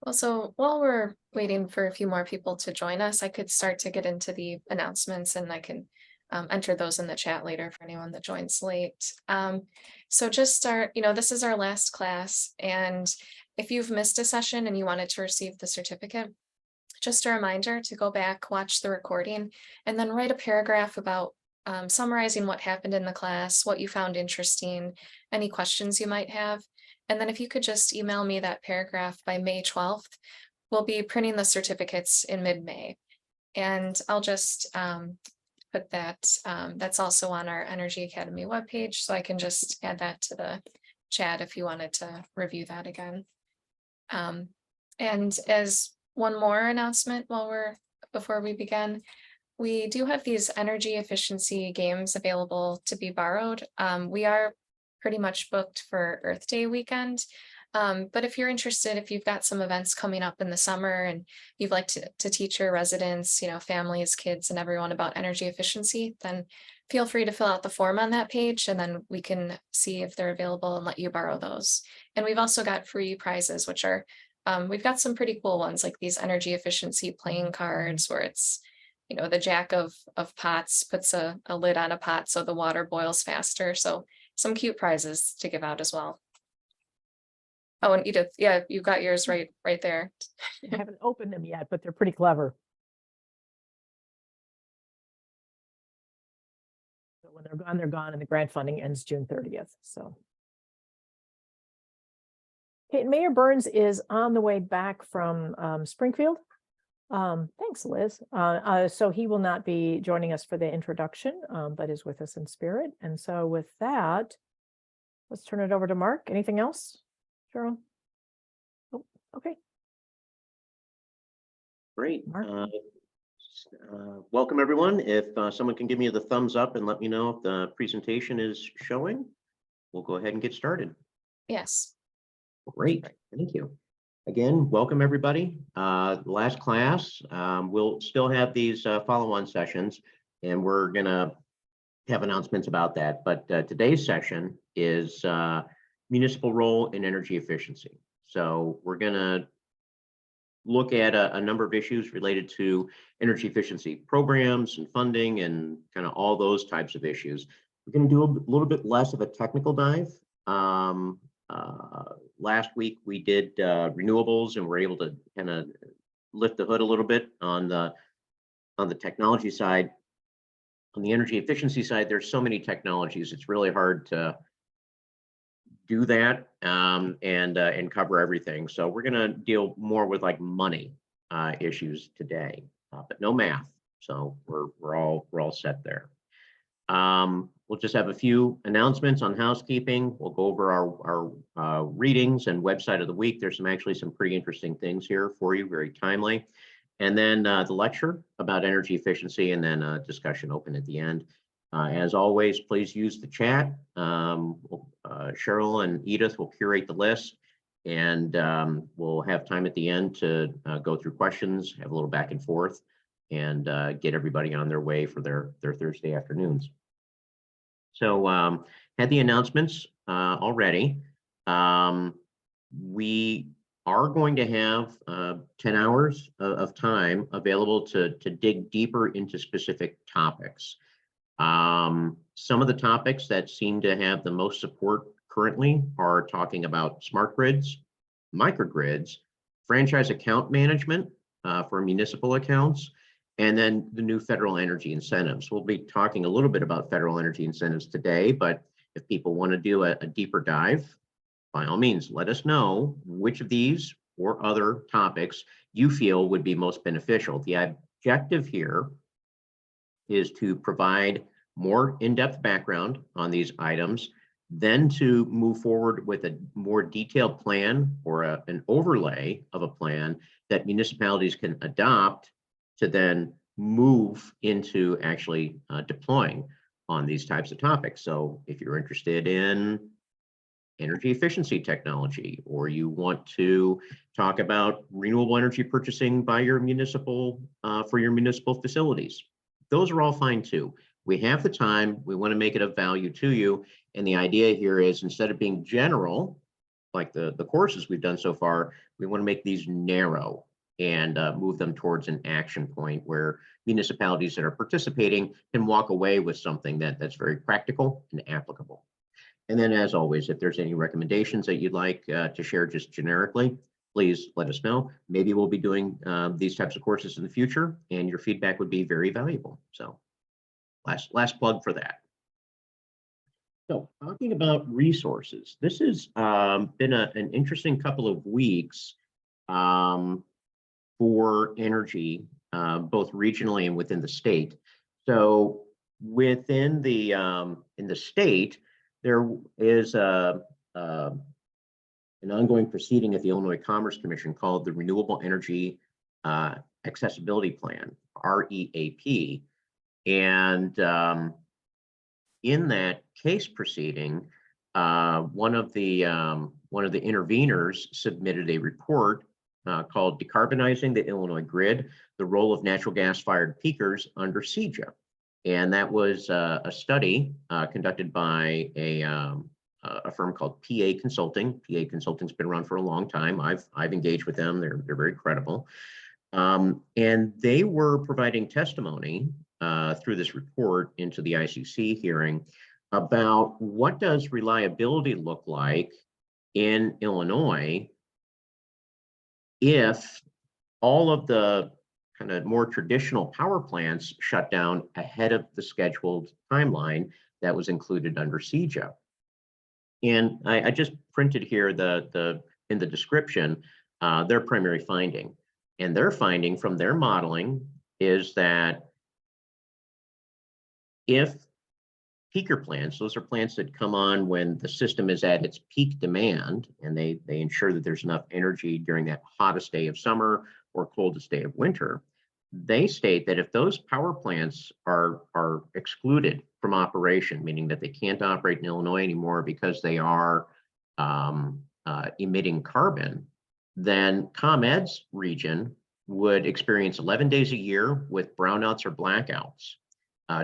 Well, so while we're waiting for a few more people to join us, I could start to get into the announcements and I can enter those in the chat later for anyone that joins late. So just start, this is our last class. And if you've missed a session and you wanted to receive the certificate, just a reminder to go back, watch the recording, and then write a paragraph about summarizing what happened in the class, what you found interesting, any questions you might have. And then if you could just email me that paragraph by May 12th, we'll be printing the certificates in mid-May. And I'll just put that, that's also on our Energy Academy webpage, so I can just add that to the chat if you wanted to review that again. And as one more announcement before we begin, we do have these energy efficiency games available to be borrowed. We are pretty much booked for Earth Day weekend. But if you're interested, if you've got some events coming up in the summer and you'd like to teach your residents, families, kids, and everyone about energy efficiency, then feel free to fill out the form on that page and then we can see if they're available and let you borrow those. And we've also got free prizes, which are, we've got some pretty cool ones like these energy efficiency playing cards where it's, the jack of pots puts a lid on a pot so the water boils faster. So some cute prizes to give out as well. Oh, and Edith, yeah, you got yours right there. I haven't opened them yet, but they're pretty clever. So when they're gone, and the grant funding ends June 30th. So. Okay, Mayor Burns is on the way back from Springfield. Thanks, Liz. So he will not be joining us for the introduction, but is with us in spirit. And so with that, let's turn it over to Mark. Anything else, Cheryl? Oh, okay. Great. Welcome, everyone. If someone can give me the thumbs up and let me know if the presentation is showing, we'll go ahead and get started. Yes. Great. Thank you. Again, welcome, everybody. Last class, we'll still have these follow-on sessions, and we're going to have announcements about that. But today's session is municipal role in energy efficiency. So we're going to look at a number of issues related to energy efficiency programs and funding and kind of all those types of issues. We're going to do a little bit less of a technical dive. Last week we did renewables, and we're able to kind of lift the hood a little bit on the technology side. On the energy efficiency side, there's so many technologies, it's really hard to do that and cover everything. So we're going to deal more with like money issues today, but no math. So we're all set there. We'll just have a few announcements on housekeeping. We'll go over our readings and website of the week. There's actually some pretty interesting things here for you, very timely. And then the lecture about energy efficiency, and then a discussion open at the end. As always, please use the chat. Cheryl and Edith will curate the list, and we'll have time at the end to go through questions, have a little back and forth, and get everybody on their way for their Thursday afternoons. So had the announcements already. We are going to have 10 hours of time available to dig deeper into specific topics. Some of the topics that seem to have the most support currently are talking about smart grids, microgrids, franchise account management for municipal accounts, and then the new federal energy incentives. We'll be talking a little bit about federal energy incentives today, but if people want to do a deeper dive, by all means, let us know which of these or other topics you feel would be most beneficial. The objective here is to provide more in-depth background on these items, then to move forward with a more detailed plan or an overlay of a plan that municipalities can adopt to then move into actually deploying on these types of topics. So if you're interested in energy efficiency technology, or you want to talk about renewable energy purchasing by your municipal for your municipal facilities, those are all fine too. We have the time, we want to make it of value to you. And the idea here is, instead of being general like the courses we've done so far, we want to make these narrow and move them towards an action point where municipalities that are participating can walk away with something that's very practical and applicable. And then, as always, if there's any recommendations that you'd like to share just generically, please let us know. Maybe we'll be doing these types of courses in the future, and your feedback would be very valuable. So last plug for that. So talking about resources, this has been an interesting couple of weeks for energy, both regionally and within the state. So within the in the state, there is an ongoing proceeding at the Illinois Commerce Commission called the Renewable Energy Accessibility Plan, REAP. And in that case proceeding, one of the interveners submitted a report called "Decarbonizing the Illinois Grid: The Role of Natural Gas-Fired Peakers Under CEJA." And that was a study conducted by a firm called PA Consulting. PA Consulting's been around for a long time. I've engaged with them. They're very credible. And they were providing testimony through this report into the ICC hearing about what does reliability look like in Illinois if all of the kind of more traditional power plants shut down ahead of the scheduled timeline that was included under CEJA. And I just printed here in the description their primary finding. And their finding from their modeling is that if peaker plants, those are plants that come on when the system is at its peak demand, and they ensure that there's enough energy during that hottest day of summer or coldest day of winter. They state that if those power plants are excluded from operation, meaning that they can't operate in Illinois anymore because they are emitting carbon, then ComEd's region would experience 11 days a year with brownouts or blackouts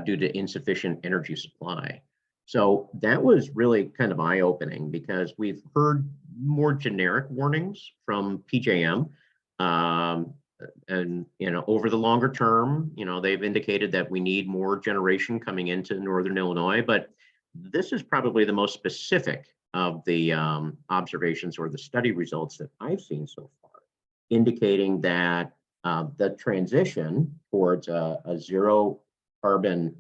due to insufficient energy supply. So that was really kind of eye-opening, because we've heard more generic warnings from PJM. And over the longer term, they've indicated that we need more generation coming into Northern Illinois, but this is probably the most specific of the observations or the study results that I've seen so far, indicating that the transition towards a zero carbon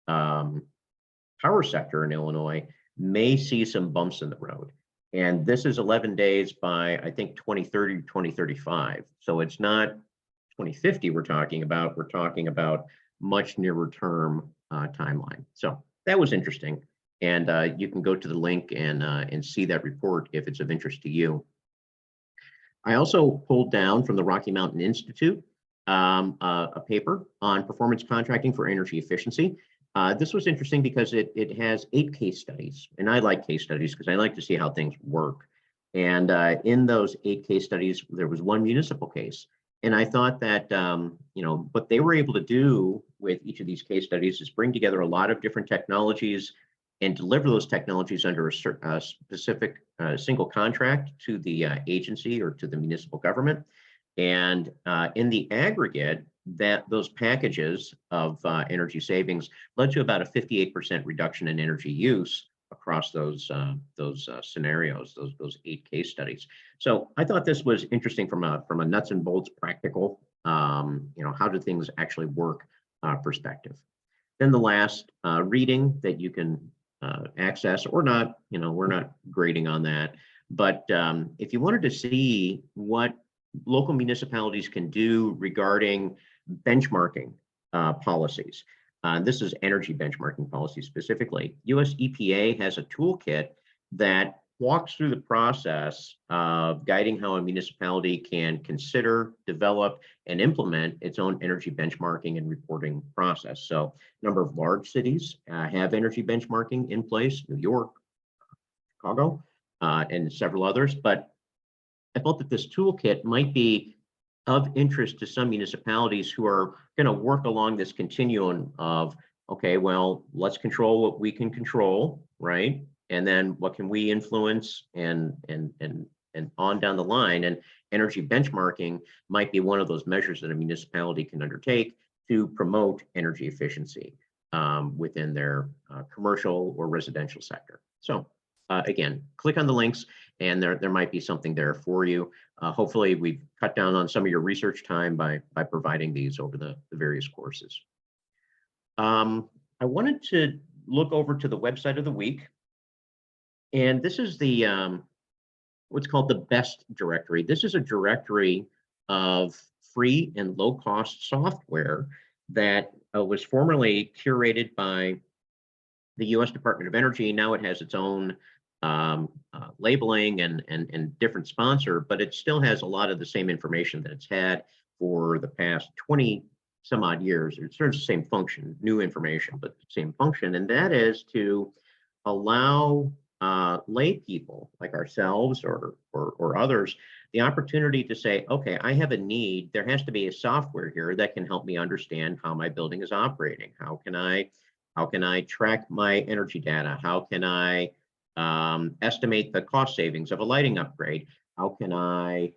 power sector in Illinois may see some bumps in the road. And this is 11 days by, I think, 2030, 2035. So it's not 2050 we're talking about much nearer term timeline. So that was interesting. And you can go to the link and see that report if it's of interest to you. I also pulled down from the Rocky Mountain Institute a paper on performance contracting for energy efficiency. This was interesting because it has 8 case studies, and I like case studies because I like to see how things work. And in those 8 case studies, there was one municipal case. And I thought that, what they were able to do with each of these case studies is bring together a lot of different technologies and deliver those technologies under a specific single contract to the agency or to the municipal government. And in the aggregate, those packages of energy savings led to about a 58% reduction in energy use across those scenarios, those 8 case studies. So I thought this was interesting from a nuts and bolts practical, how do things actually work perspective. Then the last reading that you can access or not, we're not grading on that, but if you wanted to see what local municipalities can do regarding benchmarking policies. This is energy benchmarking policy specifically. US EPA has a toolkit that walks through the process of guiding how a municipality can consider, develop, and implement its own energy benchmarking and reporting process. So a number of large cities have energy benchmarking in place, New York, Chicago, and several others. But I felt that this toolkit might be of interest to some municipalities who are going to work along this continuum of, okay, well, let's control what we can control, right? and then what can we influence, and on down the line. And energy benchmarking might be one of those measures that a municipality can undertake to promote energy efficiency within their commercial or residential sector. So again, click on the links, and there might be something there for you. Hopefully we've cut down on some of your research time by providing these over the various courses. I wanted to look over to the website of the week, and this is the what's called the BEST directory. This is a directory of free and low-cost software that was formerly curated by the U.S. Department of Energy. Now it has its own labeling and different sponsor, but it still has a lot of the same information that it's had for the past 20 some odd years. It serves the same function, new information, but the same function, and that is to allow lay people like ourselves or others the opportunity to say, okay, I have a need. There has to be a software here that can help me understand how my building is operating. How can I track my energy data? How can I estimate the cost savings of a lighting upgrade? How can I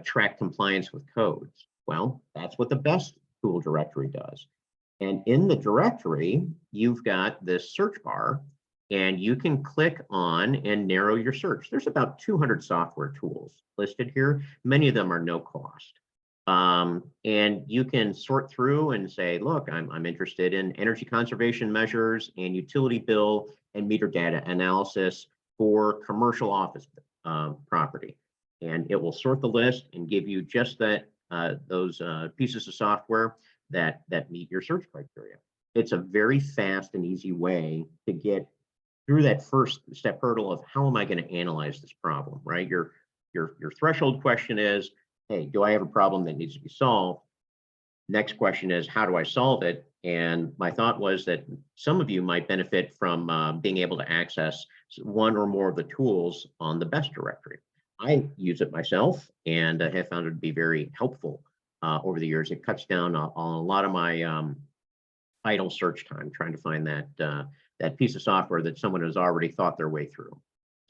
track compliance with codes? Well, that's what the BEST tool directory does. And in the directory, you've got this search bar, and you can click on and narrow your search. There's about 200 software tools listed here. Many of them are no cost. And you can sort through and say, look, I'm interested in energy conservation measures and utility bill and meter data analysis for commercial office property. And it will sort the list and give you just those pieces of software that meet your search criteria. It's a very fast and easy way to get through that first step hurdle of how am I going to analyze this problem, right? Your threshold question is, hey, do I have a problem that needs to be solved? Next question is, how do I solve it? And my thought was that some of you might benefit from being able to access one or more of the tools on the BEST directory. I use it myself, and have found it to be very helpful over the years. It cuts down on a lot of my idle search time trying to find that piece of software that someone has already thought their way through.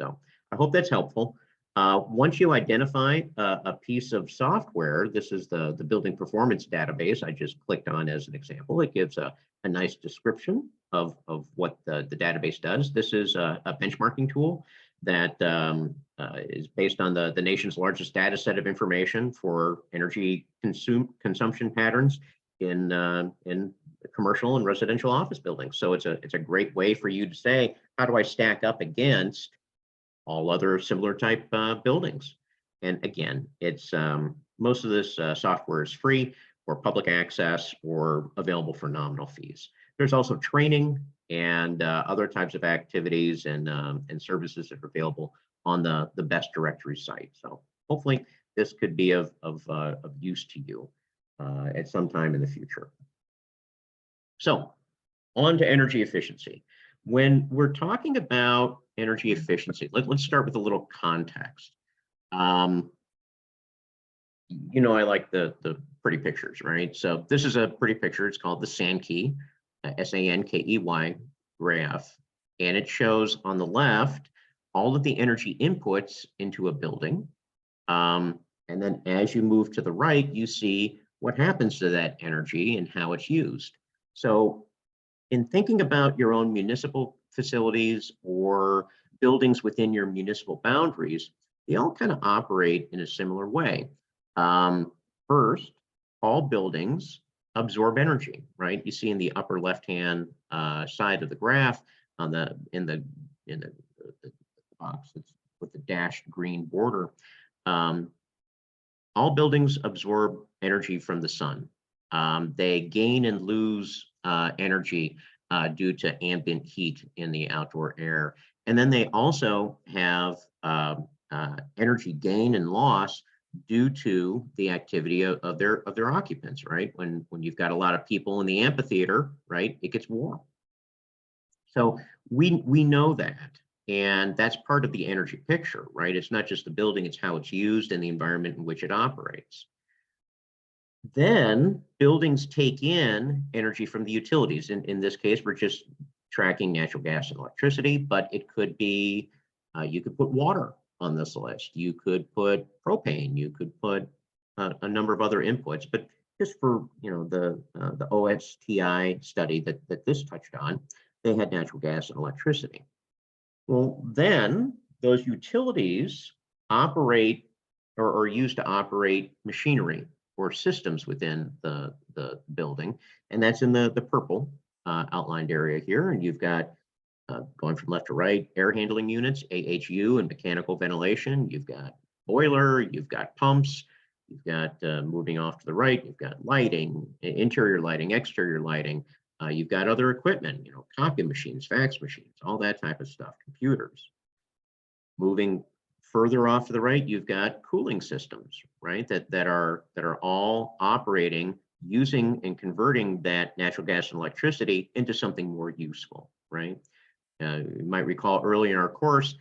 So I hope that's helpful. Once you identify a piece of software, this is the building performance database I just clicked on as an example. It gives a nice description of what the database does. This is a benchmarking tool that is based on the nation's largest data set of information for energy consumption patterns in commercial and residential office buildings. So it's a great way for you to say, how do I stack up against all other similar type buildings? And again, it's most of this software is free or public access or available for nominal fees. There's also training and other types of activities and services that are available on the BEST directory site. So hopefully this could be of use to you at some time in the future. So on to energy efficiency. When we're talking about energy efficiency, let's start with a little context. You know, I like the pretty pictures, right? So this is a pretty picture. It's called the Sankey, S-A-N-K-E-Y graph. And it shows on the left all of the energy inputs into a building. And then as you move to the right, you see what happens to that energy and how it's used. So in thinking about your own municipal facilities or buildings within your municipal boundaries, they all kind of operate in a similar way. First, all buildings absorb energy, right? You see in the upper left-hand side of the graph on in the box that's with the dashed green border. All buildings absorb energy from the sun. They gain and lose energy due to ambient heat in the outdoor air. And then they also have energy gain and loss due to the activity of their occupants, right? When you've got a lot of people in the amphitheater, right, it gets warm. So we know that, and that's part of the energy picture, right? It's not just the building, it's how it's used and the environment in which it operates. Then buildings take in energy from the utilities. In this case, we're just tracking natural gas and electricity, but it could be, you could put water on this list. You could put propane, you could put a number of other inputs, but just for, the OSTI study that this touched on, they had natural gas and electricity. Well, then those utilities operate or are used to operate machinery or systems within the building, and that's in the purple outlined area here. And you've got, going from left to right, air handling units, AHU, and mechanical ventilation. You've got boiler, you've got pumps, you've got, moving off to the right, you've got lighting, interior lighting, exterior lighting. You've got other equipment, copy machines, fax machines, all that type of stuff, computers. Moving further off to the right, you've got cooling systems, right? That are all operating, using and converting that natural gas and electricity into something more useful, right? You might recall early in our course,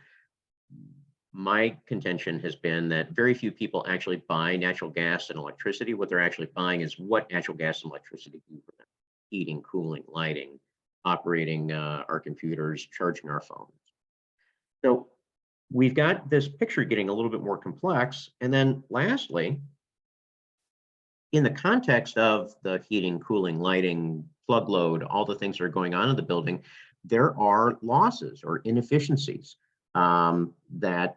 my contention has been that very few people actually buy natural gas and electricity. What they're actually buying is what natural gas and electricity do for them: heating, cooling, lighting, operating our computers, charging our phones. So we've got this picture getting a little bit more complex. And then lastly, in the context of the heating, cooling, lighting, plug load, all the things that are going on in the building, there are losses or inefficiencies that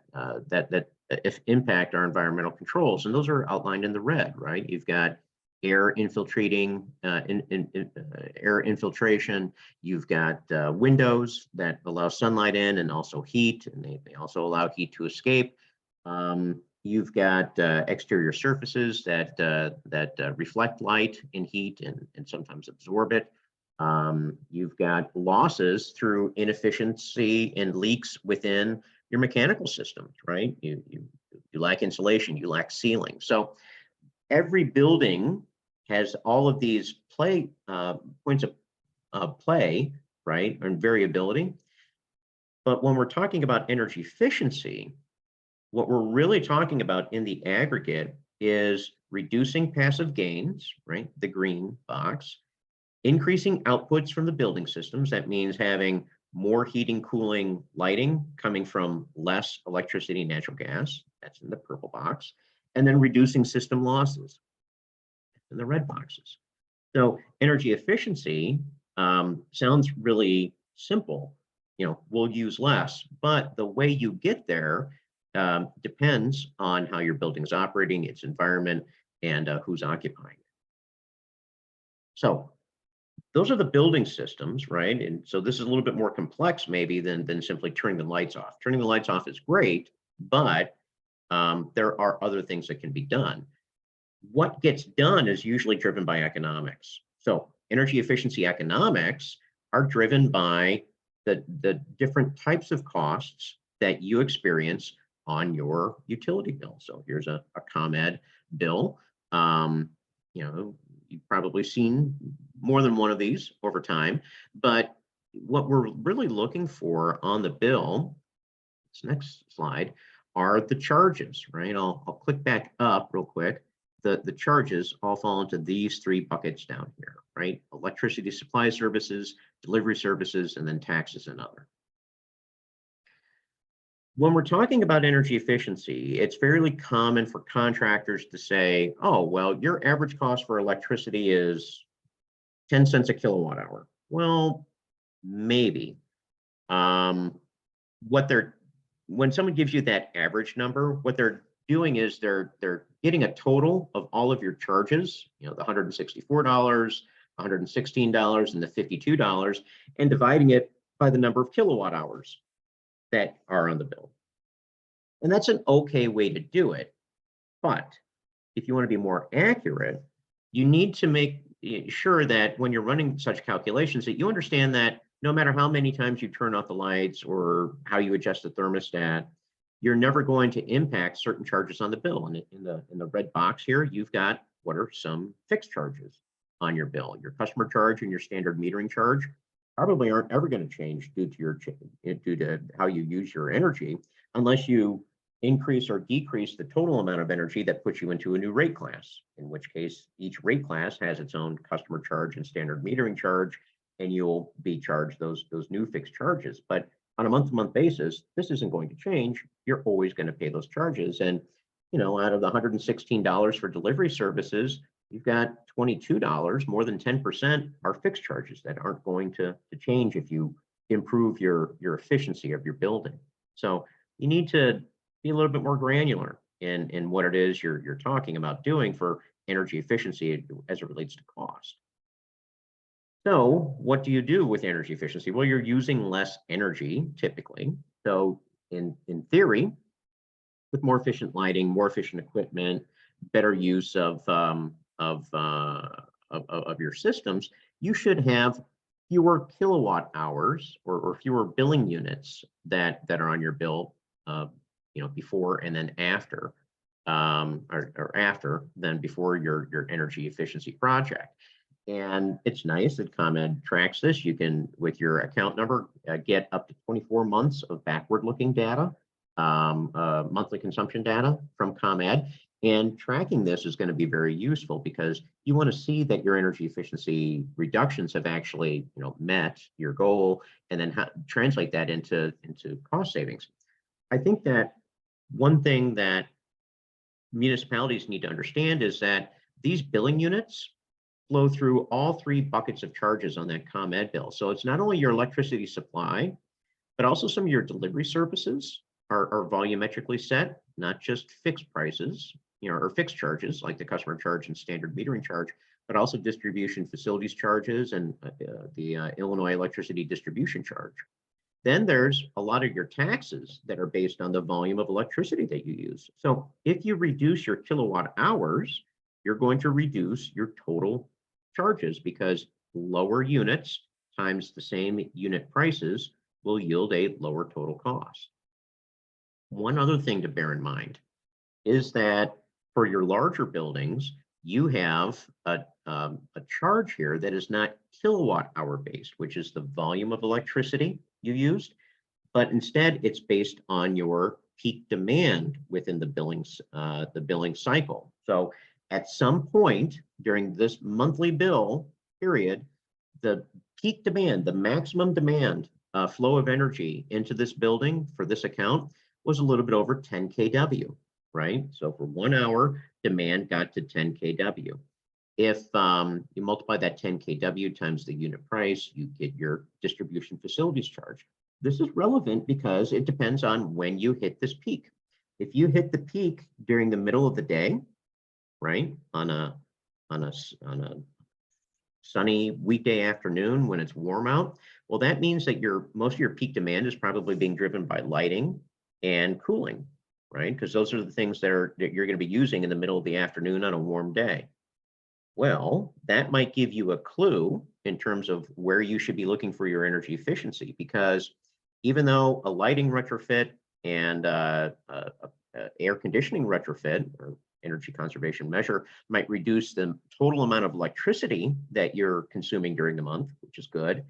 impact our environmental controls, and those are outlined in the red, right? You've got air infiltrating, air infiltration. You've got windows that allow sunlight in and also heat, and they also allow heat to escape. You've got exterior surfaces that reflect light and heat and sometimes absorb it. You've got losses through inefficiency and leaks within your mechanical systems, right? You lack insulation, you lack sealing. So every building has all of these points of play, right, and variability. But when we're talking about energy efficiency, what we're really talking about in the aggregate is reducing passive gains, right, the green box, increasing outputs from the building systems. That means having more heating, cooling, lighting coming from less electricity and natural gas. That's in the purple box. And then reducing system losses in the red boxes. So energy efficiency sounds really simple. We'll use less, but the way you get there depends on how your building's operating, its environment, and who's occupying it. So those are the building systems, right? And so this is a little bit more complex maybe than simply turning the lights off. Turning the lights off is great, but there are other things that can be done. What gets done is usually driven by economics. So energy efficiency economics are driven by the different types of costs that you experience on your utility bill. So here's a ComEd bill. You've probably seen more than one of these over time, but what we're really looking for on the bill, this next slide, are the charges, right? I'll click back up real quick. The charges all fall into these three buckets down here, right? Electricity supply services, delivery services, and then taxes and other. When we're talking about energy efficiency, it's fairly common for contractors to say, oh, well, your average cost for electricity is 10 cents a kilowatt hour. Well, maybe. When someone gives you that average number, what they're doing is they're getting a total of all of your charges, the $164, $116, and the $52, and dividing it by the number of kilowatt hours that are on the bill. And that's an okay way to do it. But if you want to be more accurate, you need to make sure that when you're running such calculations that you understand that no matter how many times you turn off the lights or how you adjust the thermostat, you're never going to impact certain charges on the bill. And in the red box here, you've got what are some fixed charges on your bill. Your customer charge and your standard metering charge probably aren't ever going to change due to how you use your energy, unless you increase or decrease the total amount of energy that puts you into a new rate class, in which case each rate class has its own customer charge and standard metering charge, and you'll be charged those new fixed charges. But on a month-to-month basis, this isn't going to change. You're always going to pay those charges. And out of the $116 for delivery services, you've got $22, more than 10% are fixed charges that aren't going to change if you improve your efficiency of your building. So you need to be a little bit more granular in what it is you're talking about doing for energy efficiency as it relates to cost. So what do you do with energy efficiency? Well, you're using less energy typically. So in theory, with more efficient lighting, more efficient equipment, better use of your systems, you should have fewer kilowatt hours or fewer billing units that are on your bill, before and then after, or after than before your energy efficiency project. And it's nice that ComEd tracks this. You can, with your account number, get up to 24 months of backward-looking data, monthly consumption data from ComEd. And tracking this is going to be very useful because you want to see that your energy efficiency reductions have actually, met your goal, and then translate that into cost savings. I think that one thing that municipalities need to understand is that these billing units flow through all three buckets of charges on that ComEd bill. So it's not only your electricity supply, but also some of your delivery services are volumetrically set, not just fixed prices, or fixed charges like the customer charge and standard metering charge, but also distribution facilities charges and the Illinois electricity distribution charge. Then there's a lot of your taxes that are based on the volume of electricity that you use. So if you reduce your kilowatt hours, you're going to reduce your total charges because lower units times the same unit prices will yield a lower total cost. One other thing to bear in mind is that for your larger buildings, you have a charge here that is not kilowatt hour based, which is the volume of electricity you used, but instead it's based on your peak demand within the billing cycle. So at some point during this monthly bill period, the peak demand, the maximum demand flow of energy into this building for this account was a little bit over 10 kW, right? So for 1 hour, demand got to 10 kW. If you multiply that 10 kW times the unit price, you get your distribution facilities charge. This is relevant because it depends on when you hit this peak. If you hit the peak during the middle of the day, right, on a sunny weekday afternoon when it's warm out, well, that means that most of your peak demand is probably being driven by lighting and cooling, right? Because those are the things that you're going to be using in the middle of the afternoon on a warm day. Well, that might give you a clue in terms of where you should be looking for your energy efficiency, because even though a lighting retrofit and air conditioning retrofit or energy conservation measure might reduce the total amount of electricity that you're consuming during the month, which is good,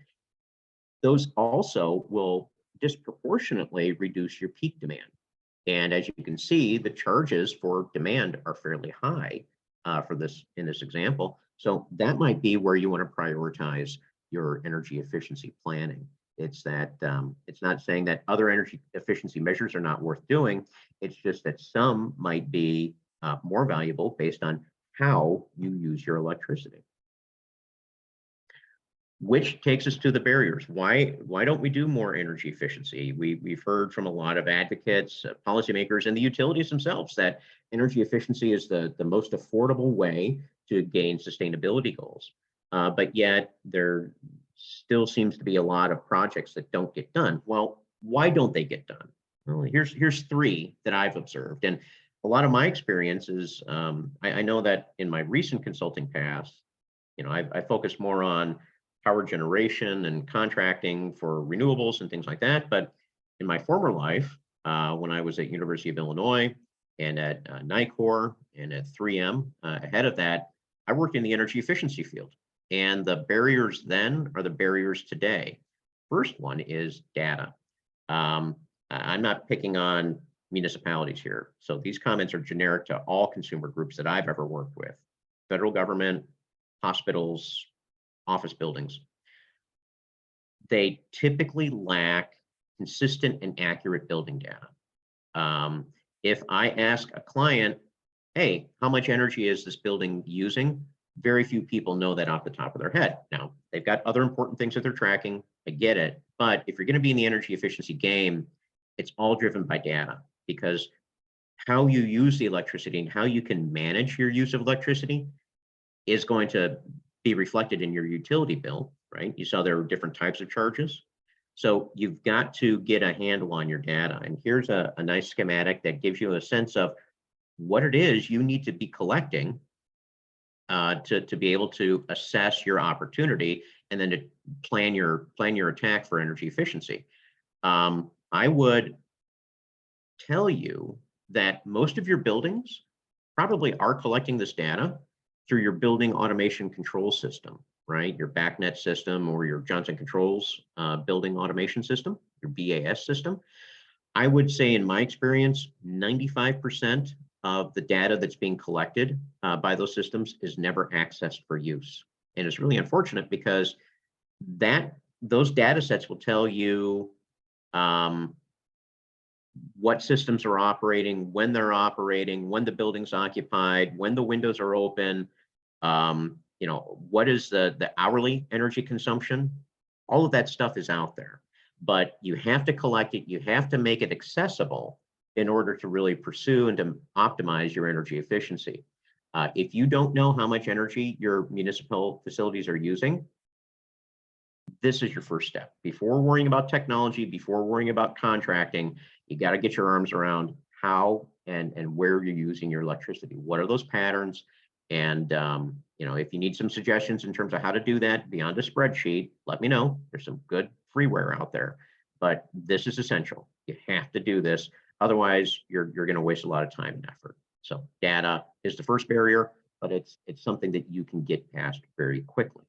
those also will disproportionately reduce your peak demand. And as you can see, the charges for demand are fairly high in this example. So that might be where you want to prioritize your energy efficiency planning. It's that it's not saying that other energy efficiency measures are not worth doing. It's just that some might be more valuable based on how you use your electricity. Which takes us to the barriers. Why don't we do more energy efficiency? We've heard from a lot of advocates, policymakers, and the utilities themselves that energy efficiency is the most affordable way to gain sustainability goals. But yet there still seems to be a lot of projects that don't get done. Well, why don't they get done? Well, here's three that I've observed. And a lot of my experience is, I know that in my recent consulting past, I focus more on power generation and contracting for renewables and things like that. But in my former life, when I was at University of Illinois and at NICOR and at 3M, ahead of that, I worked in the energy efficiency field. And the barriers then are the barriers today. First one is data. I'm not picking on municipalities here. So these comments are generic to all consumer groups that I've ever worked with: federal government, hospitals, office buildings. they typically lack consistent and accurate building data. If I ask a client, hey, how much energy is this building using? Very few people know that off the top of their head. Now, they've got other important things that they're tracking. I get it. But if you're going to be in the energy efficiency game, it's all driven by data, because how you use the electricity and how you can manage your use of electricity is going to be reflected in your utility bill, right? You saw there were different types of charges. So you've got to get a handle on your data. And here's a nice schematic that gives you a sense of what it is you need to be collecting to be able to assess your opportunity and then to plan your attack for energy efficiency. I would tell you that most of your buildings probably are collecting this data through your building automation control system, right? Your BACnet system or your Johnson Controls building automation system, your BAS system. I would say in my experience, 95% of the data that's being collected by those systems is never accessed for use. And it's really unfortunate, because those data sets will tell you what systems are operating, when they're operating, when the building's occupied, when the windows are open, what is the hourly energy consumption. All of that stuff is out there, but you have to collect it. You have to make it accessible in order to really pursue and to optimize your energy efficiency. If you don't know how much energy your municipal facilities are using, this is your first step. Before worrying about technology, before worrying about contracting, you got to get your arms around how and where you're using your electricity. What are those patterns? And if you need some suggestions in terms of how to do that beyond a spreadsheet, let me know. There's some good freeware out there, but this is essential. You have to do this. Otherwise, you're going to waste a lot of time and effort. So data is the first barrier, but it's something that you can get past very quickly.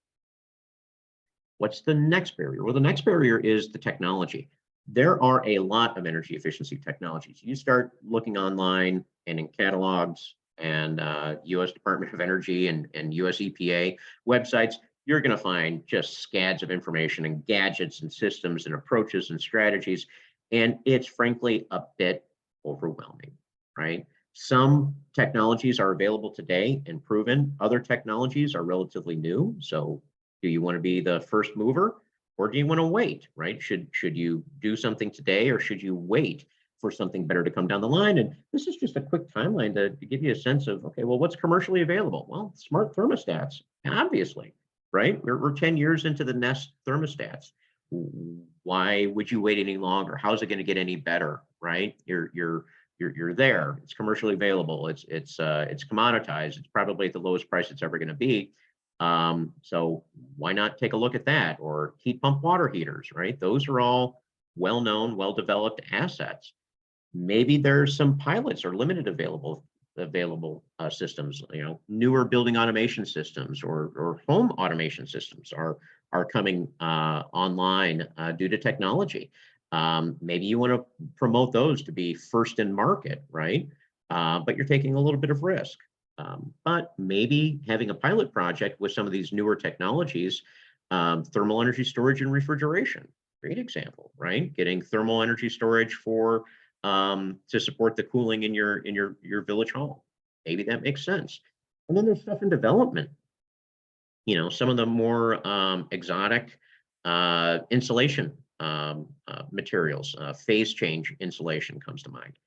What's the next barrier? Well, the next barrier is the technology. There are a lot of energy efficiency technologies. You start looking online and in catalogs and U.S. Department of Energy and U.S. EPA websites, you're going to find just scads of information and gadgets and systems and approaches and strategies. And it's frankly a bit overwhelming, right? Some technologies are available today and proven. Other technologies are relatively new. So do you want to be the first mover, or do you want to wait, right? Should you do something today, or should you wait for something better to come down the line? And this is just a quick timeline to give you a sense of, okay, well, what's commercially available? Well, smart thermostats, obviously, right? We're 10 years into the Nest thermostats. Why would you wait any longer? How's it going to get any better, right? You're there. It's commercially available. It's commoditized. It's probably at the lowest price it's ever going to be. So why not take a look at that? Or heat pump water heaters, right? Those are all well-known, well-developed assets. Maybe there's some pilots or limited available systems, newer building automation systems or home automation systems are coming online due to technology. Maybe you want to promote those to be first in market, right? But you're taking a little bit of risk. But maybe having a pilot project with some of these newer technologies, thermal energy storage and refrigeration, great example, right? Getting thermal energy storage for to support the cooling in your village hall. Maybe that makes sense. And then there's stuff in development. Some of the more exotic insulation materials, phase change insulation comes to mind.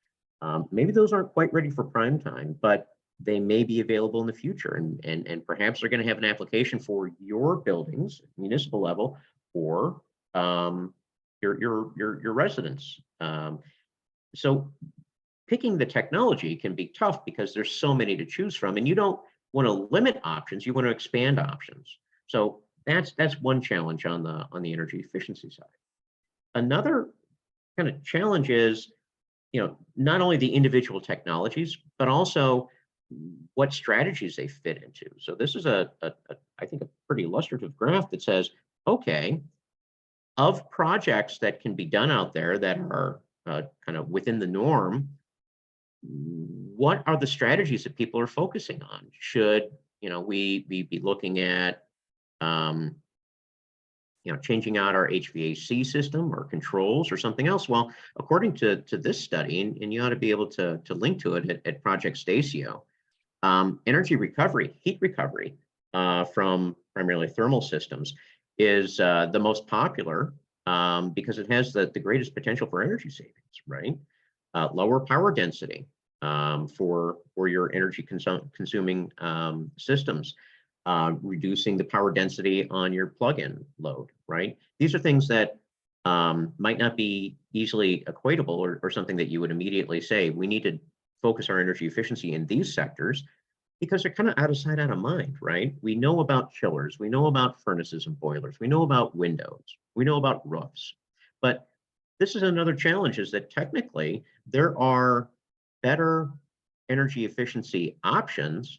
Maybe those aren't quite ready for prime time, but they may be available in the future, and perhaps they're going to have an application for your buildings, municipal level, or your residents. So picking the technology can be tough because there's so many to choose from, and you don't want to limit options. You want to expand options. So that's one challenge on the energy efficiency side. Another kind of challenge is, not only the individual technologies, but also what strategies they fit into. So this is I think a pretty illustrative graph that says, okay, of projects that can be done out there that are kind of within the norm, what are the strategies that people are focusing on? Should we be looking at changing out our HVAC system or controls or something else. Well, according to this study, and you ought to be able to link to it at Project Stacio, energy recovery, heat recovery from primarily thermal systems is the most popular because it has the greatest potential for energy savings, right? Lower power density for your energy consuming systems, reducing the power density on your plug-in load, right? These are things that might not be easily equatable or something that you would immediately say, we need to focus our energy efficiency in these sectors because they're kind of out of sight, out of mind, right? We know about chillers, we know about furnaces and boilers, we know about windows, we know about roofs, but this is another challenge is that technically there are better energy efficiency options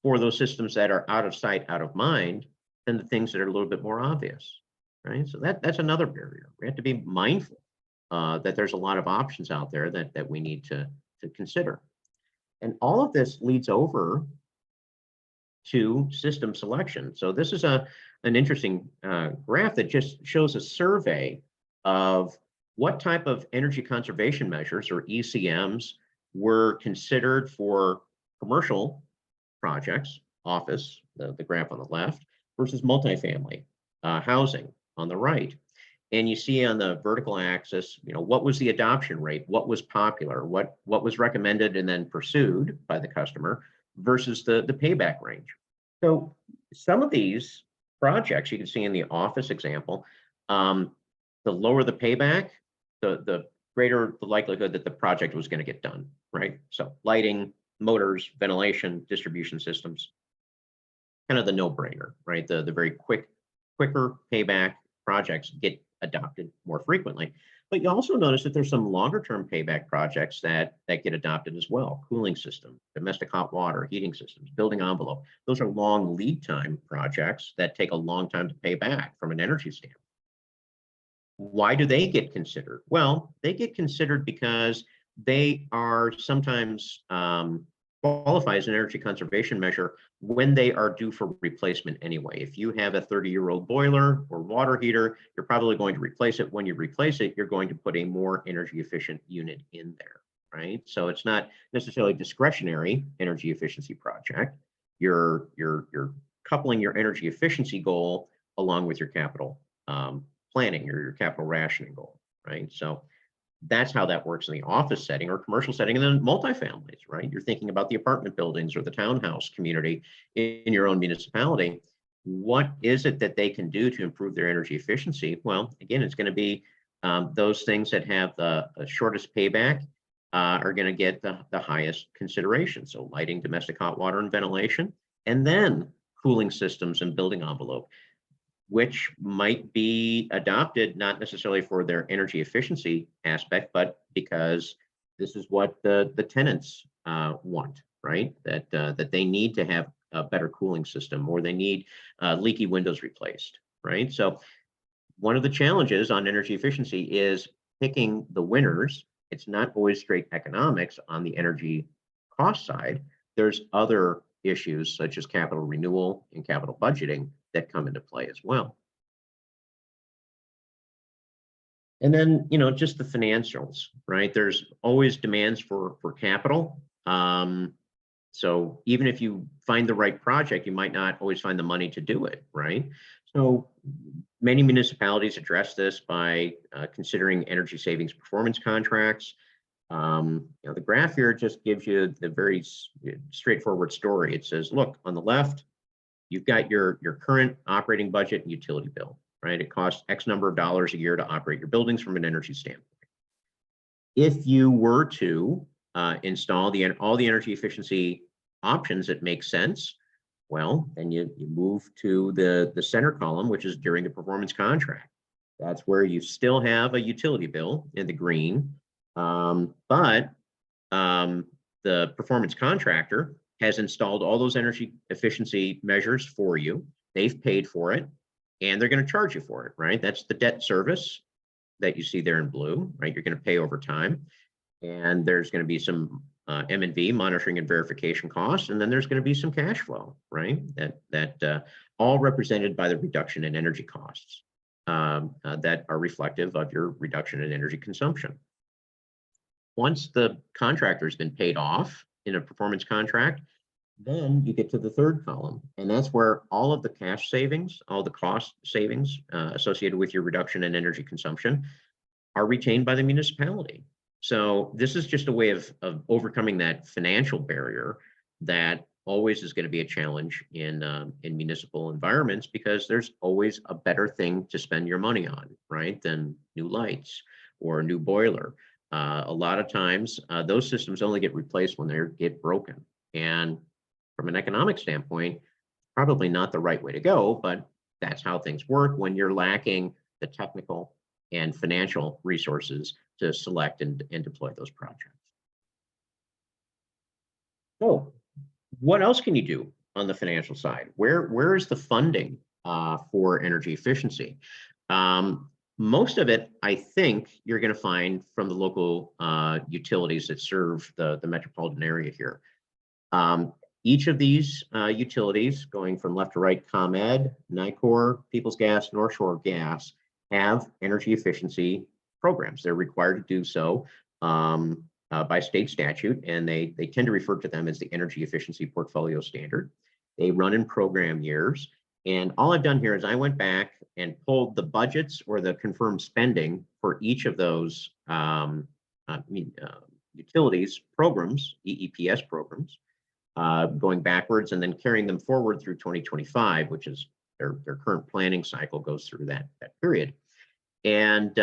for those systems that are out of sight, out of mind than the things that are a little bit more obvious, right? So that's another barrier. We have to be mindful that there's a lot of options out there that we need to consider. And all of this leads over to system selection. So this is an interesting graph that just shows a survey of what type of energy conservation measures or ECMs were considered for commercial projects, office, the graph on the left, versus multifamily housing on the right. And you see on the vertical axis, what was the adoption rate, what was popular, what was recommended and then pursued by the customer versus the payback range. So some of these projects you can see in the office example, the lower the payback, the greater the likelihood that the project was going to get done, right? So lighting, motors, ventilation, distribution systems, kind of the no-brainer, right? The very quicker payback projects get adopted more frequently. But you also notice that there's some longer-term payback projects that get adopted as well. Cooling system, domestic hot water, heating systems, building envelope. Those are long lead time projects that take a long time to pay back from an energy standpoint. Why do they get considered? Well, they get considered because they are sometimes qualify as an energy conservation measure when they are due for replacement anyway. If you have a 30-year-old boiler or water heater, you're probably going to replace it. When you replace it, you're going to put a more energy efficient unit in there, right? So it's not necessarily a discretionary energy efficiency project. You're coupling your energy efficiency goal along with your capital planning or your capital rationing goal, right? So that's how that works in the office setting or commercial setting, and then multifamilies, right? You're thinking about the apartment buildings or the townhouse community in your own municipality. What is it that they can do to improve their energy efficiency? Well, again, it's going to be those things that have the shortest payback are going to get the highest consideration. So lighting, domestic hot water and ventilation, and then cooling systems and building envelope, which might be adopted not necessarily for their energy efficiency aspect, but because this is what the tenants want, right? That they need to have a better cooling system or they need leaky windows replaced, right? So one of the challenges on energy efficiency is picking the winners. It's not always straight economics on the energy cost side. There's other issues such as capital renewal and capital budgeting that come into play as well. And then, just the financials, right? There's always demands for capital. So even if you find the right project, you might not always find the money to do it, right? So many municipalities address this by considering energy savings performance contracts. The graph here just gives you the very straightforward story. It says, look, on the left, you've got your current operating budget and utility bill, right? It costs X number of dollars a year to operate your buildings from an energy standpoint. If you were to install all the energy efficiency options that make sense, well, then you move to the center column, which is during the performance contract. That's where you still have a utility bill in the green, but the performance contractor has installed all those energy efficiency measures for you. They've paid for it, and they're going to charge you for it, right? That's the debt service that you see there in blue, right? You're going to pay over time, and there's going to be some M&V, monitoring and verification costs, and then there's going to be some cash flow, right? That all represented by the reduction in energy costs. that are reflective of your reduction in energy consumption. Once the contractor's been paid off in a performance contract, then you get to the third column, and that's where all of the cash savings, all the cost savings associated with your reduction in energy consumption are retained by the municipality. So this is just a way of overcoming that financial barrier that always is going to be a challenge in municipal environments, because there's always a better thing to spend your money on, right, than new lights or a new boiler. A lot of times, those systems only get replaced when they get broken. And from an economic standpoint, probably not the right way to go, but that's how things work when you're lacking the technical and financial resources to select and deploy those projects. So what else can you do on the financial side? Where is the funding for energy efficiency? Most of it, I think, you're going to find from the local utilities that serve the metropolitan area here. Each of these utilities, going from left to right, ComEd, NICOR, Peoples Gas, North Shore Gas, have energy efficiency programs. They're required to do so by state statute, and they tend to refer to them as the Energy Efficiency Portfolio Standard. They run in program years. And all I've done here is I went back and pulled the budgets or the confirmed spending for each of those utilities programs, EEPS programs, going backwards and then carrying them forward through 2025, which is their current planning cycle goes through that period. And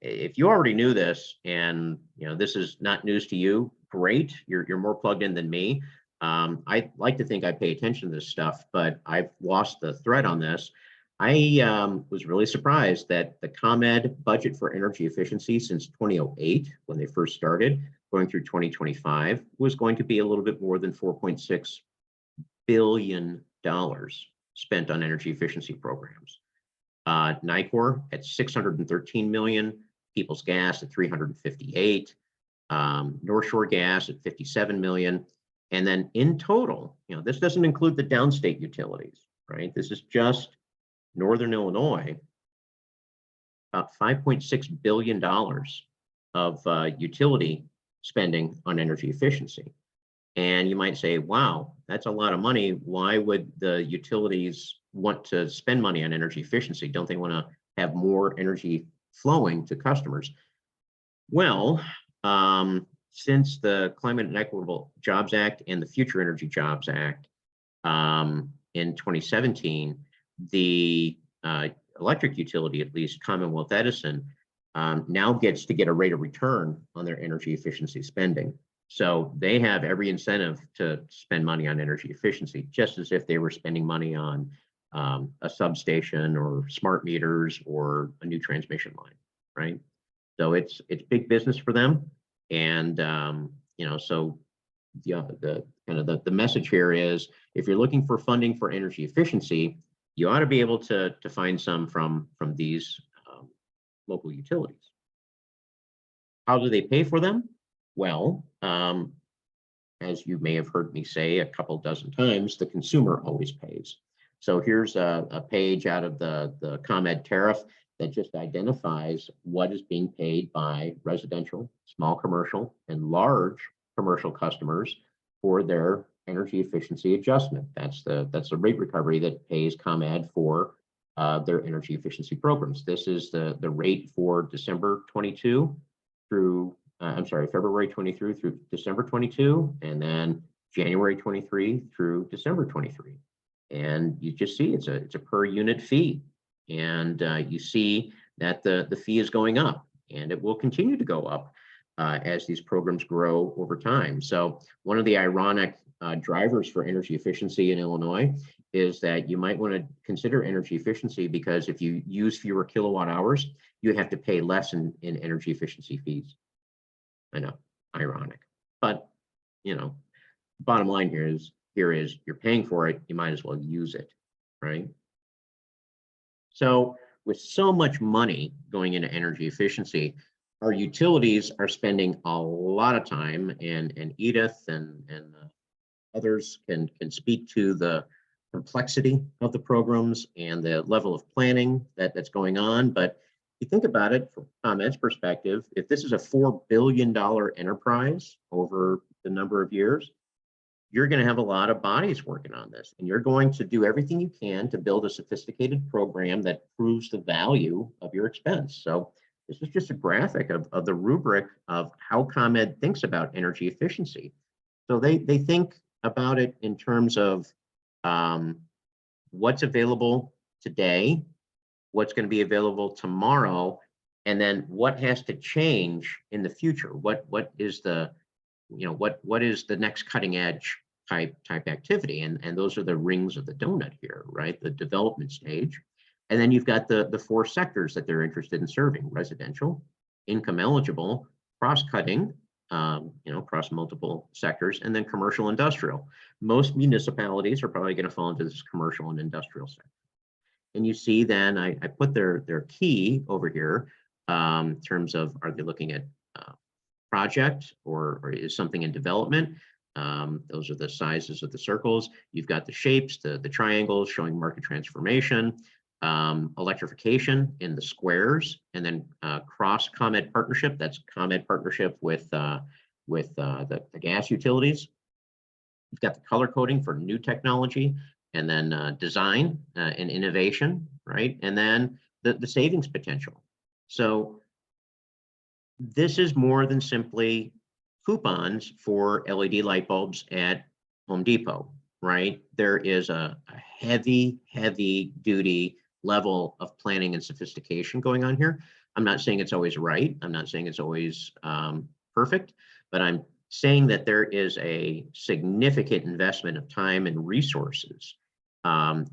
if you already knew this and this is not news to you, great. You're more plugged in than me. I like to think I pay attention to this stuff, but I've lost the thread on this. I was really surprised that the ComEd budget for energy efficiency since 2008, when they first started, going through 2025, was going to be a little bit more than $4.6 billion spent on energy efficiency programs. NICOR at 613 million, Peoples Gas at 358, North Shore Gas at 57 million. And then in total, this doesn't include the downstate utilities, right? This is just Northern Illinois, about $5.6 billion of utility spending on energy efficiency. And you might say, wow, that's a lot of money. Why would the utilities want to spend money on energy efficiency? Don't they want to have more energy flowing to customers? Well, since the Climate and Equitable Jobs Act and the Future Energy Jobs Act in 2017, the electric utility, at least Commonwealth Edison, now gets to get a rate of return on their energy efficiency spending. So they have every incentive to spend money on energy efficiency, just as if they were spending money on a substation or smart meters or a new transmission line, right? So it's big business for them. And so the message here is, if you're looking for funding for energy efficiency, you ought to be able to find some from these local utilities. How do they pay for them? Well, as you may have heard me say a couple dozen times, the consumer always pays. So here's a page out of the ComEd tariff that just identifies what is being paid by residential, small commercial, and large commercial customers for their energy efficiency adjustment. That's the rate recovery that pays ComEd for their energy efficiency programs. This is the rate for December 22 through February 23 through December 22, and then January 23 through December 23. And you just see it's a per unit fee. And you see that the fee is going up, and it will continue to go up as these programs grow over time. So one of the ironic drivers for energy efficiency in Illinois is that you might want to consider energy efficiency, because if you use fewer kilowatt hours, you have to pay less in energy efficiency fees. I know, ironic, but bottom line here is you're paying for it, you might as well use it, right? So with so much money going into energy efficiency, our utilities are spending a lot of time, and Edith and others can speak to the complexity of the programs and the level of planning that's going on. But if you think about it from ComEd's perspective, if this is a $4 billion enterprise over the number of years, you're going to have a lot of bodies working on this, and you're going to do everything you can to build a sophisticated program that proves the value of your expense. So this is just a graphic of the rubric of how ComEd thinks about energy efficiency. So they think about it in terms of what's available today, what's going to be available tomorrow, and then what has to change in the future. What is the what is the next cutting edge type activity? And those are the rings of the donut here, right? The development stage. And then you've got the 4 sectors that they're interested in serving: residential, income eligible, cross-cutting, across multiple sectors, and then commercial industrial. Most municipalities are probably going to fall into this commercial and industrial sector. And you see then I put their key over here in terms of, are they looking at project or is something in development? Those are the sizes of the circles. You've got the shapes, the triangles showing market transformation, electrification in the squares, and then cross ComEd partnership. That's ComEd partnership with the gas utilities. You've got the color coding for new technology, and then design and innovation, right? And then the savings potential. So this is more than simply coupons for LED light bulbs at Home Depot, right? There is a heavy duty level of planning and sophistication going on here. I'm not saying it's always right. I'm not saying it's always perfect, but I'm saying that there is a significant investment of time and resources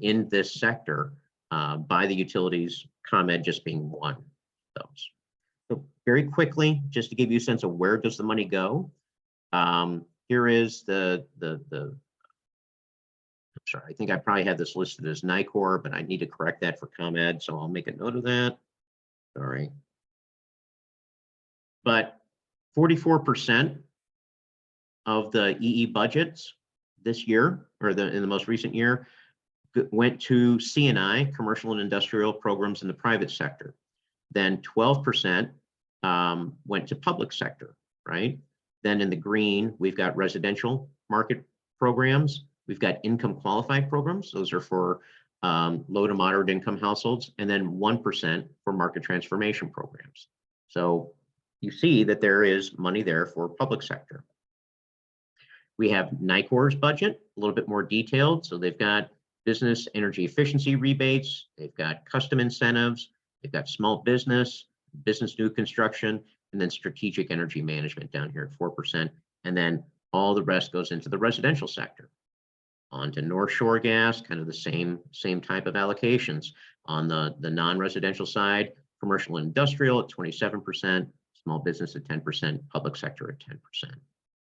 in this sector by the utilities, ComEd just being one of those. So very quickly, just to give you a sense of where does the money go, here is the I'm sorry, I think I probably had this listed as NICOR, but I need to correct that for ComEd, so I'll make a note of that. Sorry. But 44% of the EE budgets this year, or in the most recent year, went to C&I, commercial and industrial programs in the private sector. Then 12% went to public sector, right? Then in the green, we've got residential market programs. We've got income qualified programs. Those are for low to moderate income households, and then 1% for market transformation programs. So you see that there is money there for public sector. We have NICOR's budget, a little bit more detailed. So they've got business energy efficiency rebates, they've got custom incentives, they've got small business new construction, and then strategic energy management down here at 4%. And then all the rest goes into the residential sector. On to North Shore gas, kind of the same type of allocations. On the non-residential side, commercial and industrial at 27%, small business at 10%, public sector at 10%.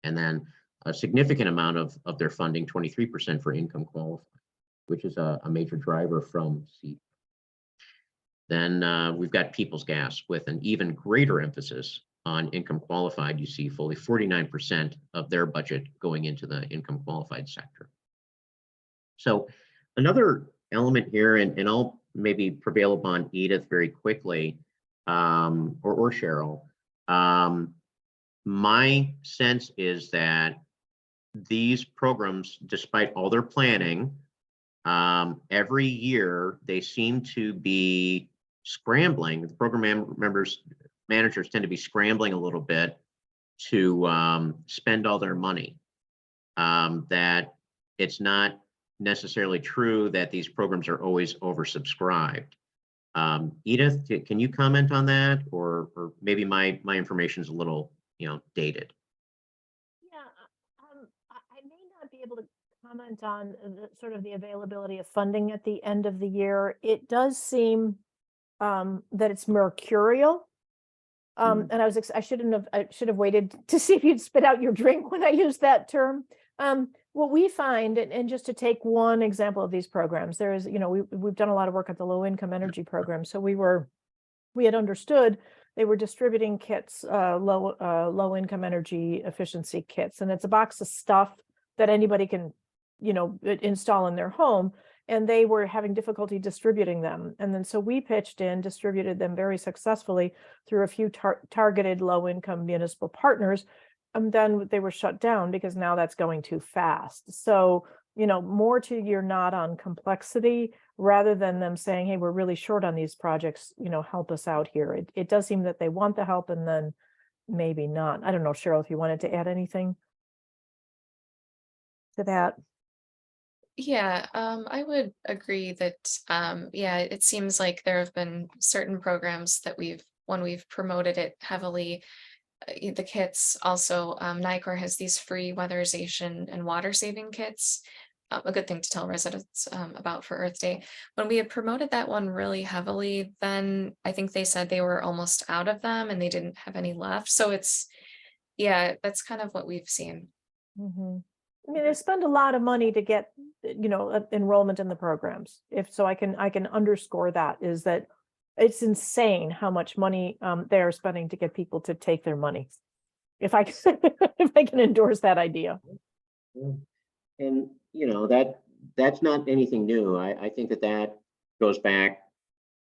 And then a significant amount of their funding, 23% for income qualified, which is a major driver from C. Then we've got People's Gas with an even greater emphasis on income qualified. You see fully 49% of their budget going into the income qualified sector. So another element here, and I'll maybe prevail upon Edith very quickly, or Cheryl. My sense is that these programs, despite all their planning, every year they seem to be scrambling. The program managers tend to be scrambling a little bit to spend all their money. That it's not necessarily true that these programs are always oversubscribed. Edith, can you comment on that, or maybe my information is a little dated? Yeah, I may not be able to comment on sort of the availability of funding at the end of the year. It does seem that it's mercurial. And I should have waited to see if you'd spit out your drink when I used that term. What we find, and just to take one example of these programs, there is, we've done a lot of work at the low income energy program. So we had understood they were distributing kits, low income energy efficiency kits, and it's a box of stuff that anybody can install in their home, and they were having difficulty distributing them. And then so we pitched in, distributed them very successfully through a few targeted low-income municipal partners. And then they were shut down because now that's going too fast. So, more to your nod on complexity rather than them saying, hey, we're really short on these projects, help us out here. It does seem that they want the help and then maybe not. I don't know, Cheryl, if you wanted to add anything to that. Yeah, I would agree that, yeah, it seems like there have been certain programs that when we've promoted it heavily, the kits also, NICOR has these free weatherization and water saving kits. A good thing to tell residents about for Earth Day. When we had promoted that one really heavily, then I think they said they were almost out of them and they didn't have any left. So yeah, that's kind of what we've seen. Mm-hmm. I mean, they spend a lot of money to get, enrollment in the programs. I can underscore that is that it's insane how much money they are spending to get people to take their money. If I can endorse that idea. And that's not anything new. I think that goes back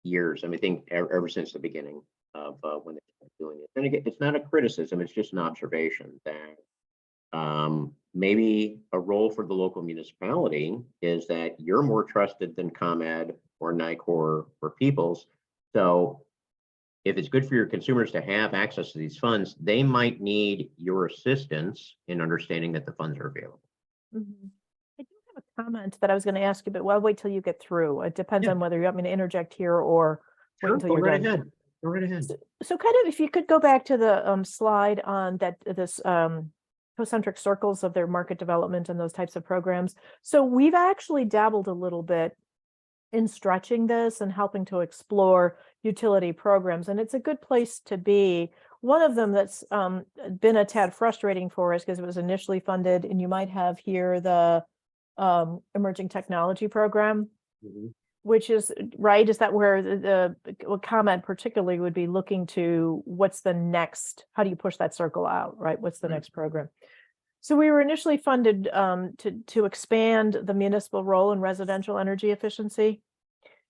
years. I mean, I think ever since the beginning of when they started doing it. And again, it's not a criticism; it's just an observation that maybe a role for the local municipality is that you're more trusted than ComEd or NICOR or Peoples. So if it's good for your consumers to have access to these funds, they might need your assistance in understanding that the funds are available. Mm-hmm. I do have a comment that I was going to ask you, but I'll wait till you get through. It depends on whether you want me to interject here or wait Sure, until go you're right done. ahead. Go right ahead. So kind of, if you could go back to the slide on this concentric circles of their market development and those types of programs. So we've actually dabbled a little bit in stretching this and helping to explore utility programs, and it's a good place to be. One of them that's been a tad frustrating for us because it was initially funded, and you might have here the emerging technology program. Mm-hmm. Which is right? Is that where the ComEd particularly would be looking to what's the next? How do you push that circle out? Right? What's the next program? So we were initially funded to expand the municipal role in residential energy efficiency,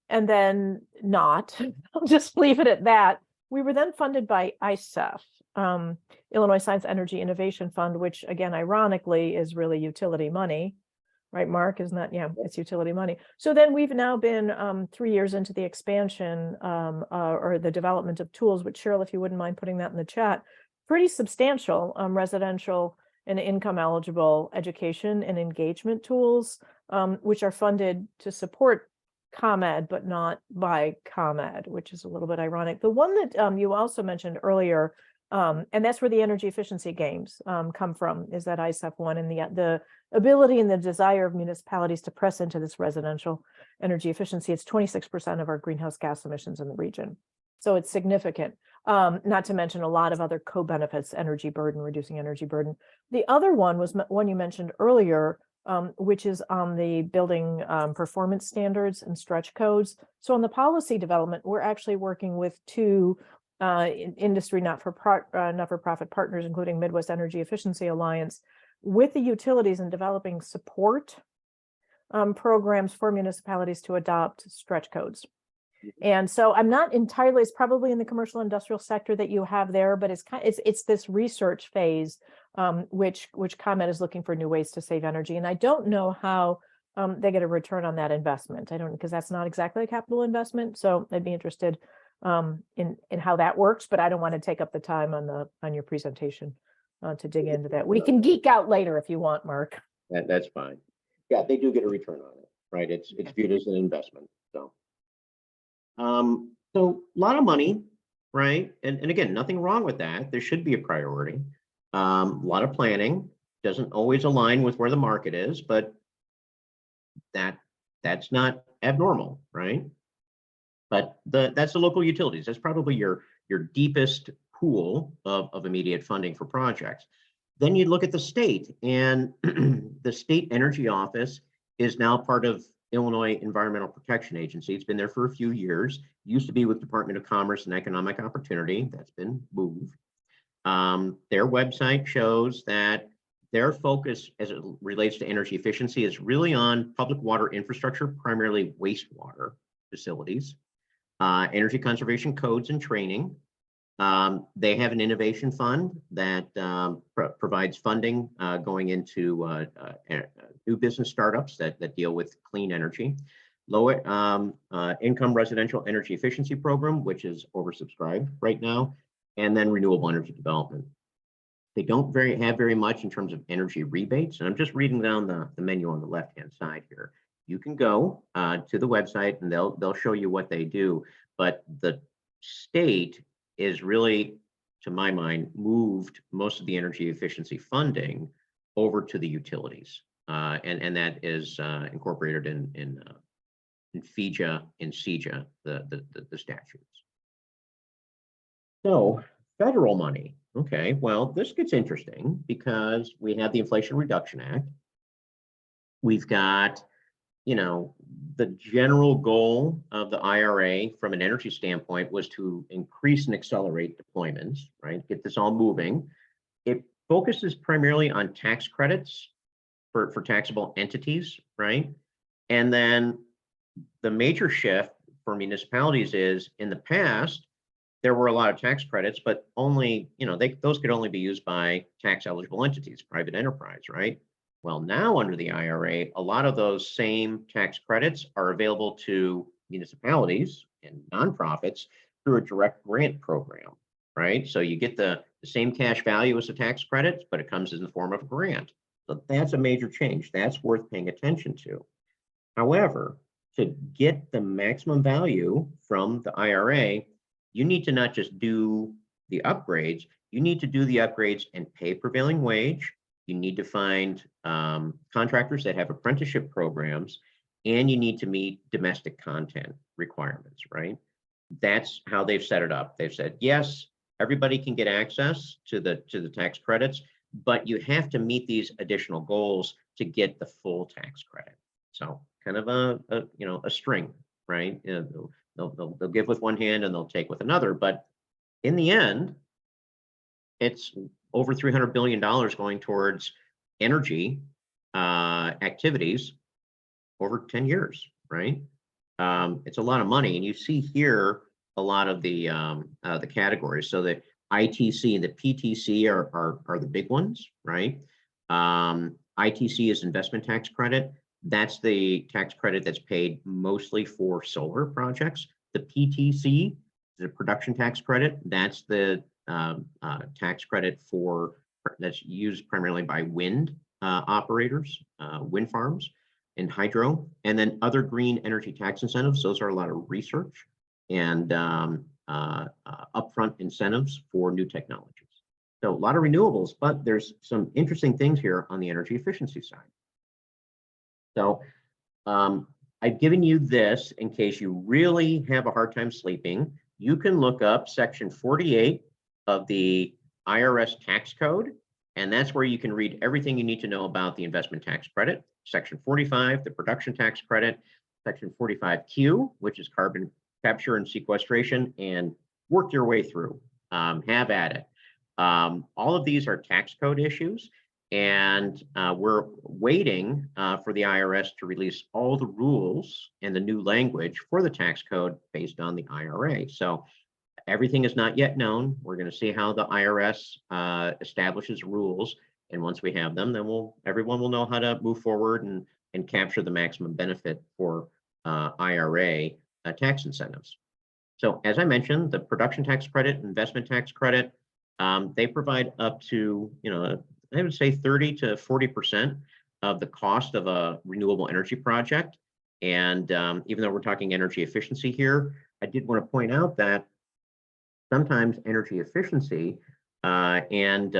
and then not. I'll just leave it at that. We were then funded by ISEF, Illinois Science Energy Innovation Fund, which again, ironically, is really utility money. Right, Mark, isn't that? Yeah, it's utility money. So then we've now been 3 years into the expansion or the development of tools, which Cheryl, if you wouldn't mind putting that in the chat, pretty substantial residential and income eligible education and engagement tools, which are funded to support ComEd, but not by ComEd, which is a little bit ironic. The one that you also mentioned earlier, and that's where the energy efficiency games come from, is that ISEF one, and the ability and the desire of municipalities to press into this residential energy efficiency. It's 26% of our greenhouse gas emissions in the region. So it's significant, not to mention a lot of other co-benefits, energy burden, reducing energy burden. The other one was one you mentioned earlier, which is on the building performance standards and stretch codes. So on the policy development, we're actually working with two industry not-for-profit partners, including Midwest Energy Efficiency Alliance, with the utilities in developing support programs for municipalities to adopt stretch codes. And so I'm not entirely, it's probably in the commercial industrial sector that you have there, but it's this research phase, which ComEd is looking for new ways to save energy. And I don't know how they get a return on that investment. I don't, because that's not exactly a capital investment. So I'd be interested in how that works, but I don't want to take up the time on your presentation to dig into that. We can geek out later if you want, Mark. That's fine. Yeah, they do get a return on it, right? It's viewed as an investment. So a lot of money, right? And again, nothing wrong with that. There should be a priority. A lot of planning doesn't always align with where the market is, but that's not abnormal, right? But that's the local utilities. That's probably your deepest pool of immediate funding for projects. Then you look at the state, and the state energy office is now part of Illinois Environmental Protection Agency. It's been there for a few years. Used to be with Department of Commerce and Economic Opportunity. That's been moved. Their website shows that their focus as it relates to energy efficiency is really on public water infrastructure, primarily wastewater facilities, energy conservation codes and training. They have an innovation fund that provides funding going into new business startups that deal with clean energy. Low income residential energy efficiency program, which is oversubscribed right now, and then renewable energy development. They don't have very much in terms of energy rebates. And I'm just reading down the menu on the left-hand side here. You can go to the website and they'll show you what they do. But the state is really, to my mind, moved most of the energy efficiency funding over to the utilities. And that is incorporated in FEJA and CEJA, the statutes. So federal money. Okay, well, this gets interesting because we have the Inflation Reduction Act. We've got, the general goal of the IRA from an energy standpoint was to increase and accelerate deployments, right? Get this all moving. It focuses primarily on tax credits for taxable entities, right? And then the major shift for municipalities is in the past, there were a lot of tax credits, but only, those could only be used by tax eligible entities, private enterprise, right? Well, now under the IRA, a lot of those same tax credits are available to municipalities and nonprofits through a direct grant program, right? So you get the same cash value as the tax credits, but it comes in the form of a grant. So that's a major change. That's worth paying attention to. However, to get the maximum value from the IRA, you need to not just do the upgrades, you need to do the upgrades and pay prevailing wage. You need to find contractors that have apprenticeship programs, and you need to meet domestic content requirements, right? That's how they've set it up. They've said, yes, everybody can get access to the tax credits, but you have to meet these additional goals to get the full tax credit. So kind of a string, right? They'll give with one hand and they'll take with another, but in the end, it's over $300 billion going towards energy activities over 10 years, right? It's a lot of money, and you see here a lot of the categories. So the ITC and the PTC are the big ones, right? ITC is investment tax credit. That's the tax credit that's paid mostly for solar projects. The PTC is a production tax credit. That's the tax credit that's used primarily by wind operators, wind farms and hydro, and then other green energy tax incentives. Those are a lot of research and upfront incentives for new technologies. So a lot of renewables, but there's some interesting things here on the energy efficiency side. So I've given you this in case you really have a hard time sleeping. You can look up section 48 of the IRS tax code, and that's where you can read everything you need to know about the investment tax credit. Section 45, the production tax credit, section 45Q, which is carbon capture and sequestration, and work your way through, have at it. All of these are tax code issues. And we're waiting for the IRS to release all the rules and the new language for the tax code based on the IRA. So everything is not yet known. We're going to see how the IRS establishes rules. And once we have them, then everyone will know how to move forward and capture the maximum benefit for IRA tax incentives. So as I mentioned, the production tax credit, investment tax credit, they provide up to, I would say 30 to 40% of the cost of a renewable energy project. And even though we're talking energy efficiency here, I did want to point out that sometimes energy efficiency and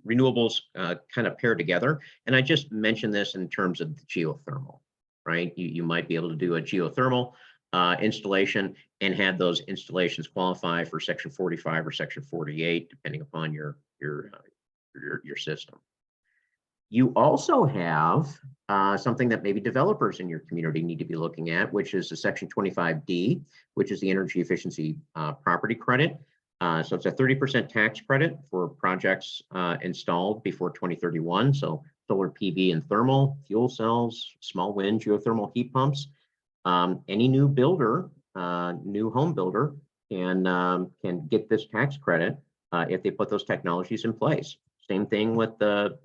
renewables kind of pair together. And I just mentioned this in terms of the geothermal, right? You might be able to do a geothermal installation and have those installations qualify for section 45 or section 48, depending upon your system. You also have something that maybe developers in your community need to be looking at, which is the section 25D, which is the energy efficiency property credit. So it's a 30% tax credit for projects installed before 2031. So solar PV and thermal, fuel cells, small wind, geothermal heat pumps. Any new builder, new home builder can get this tax credit if they put those technologies in place. Same thing with the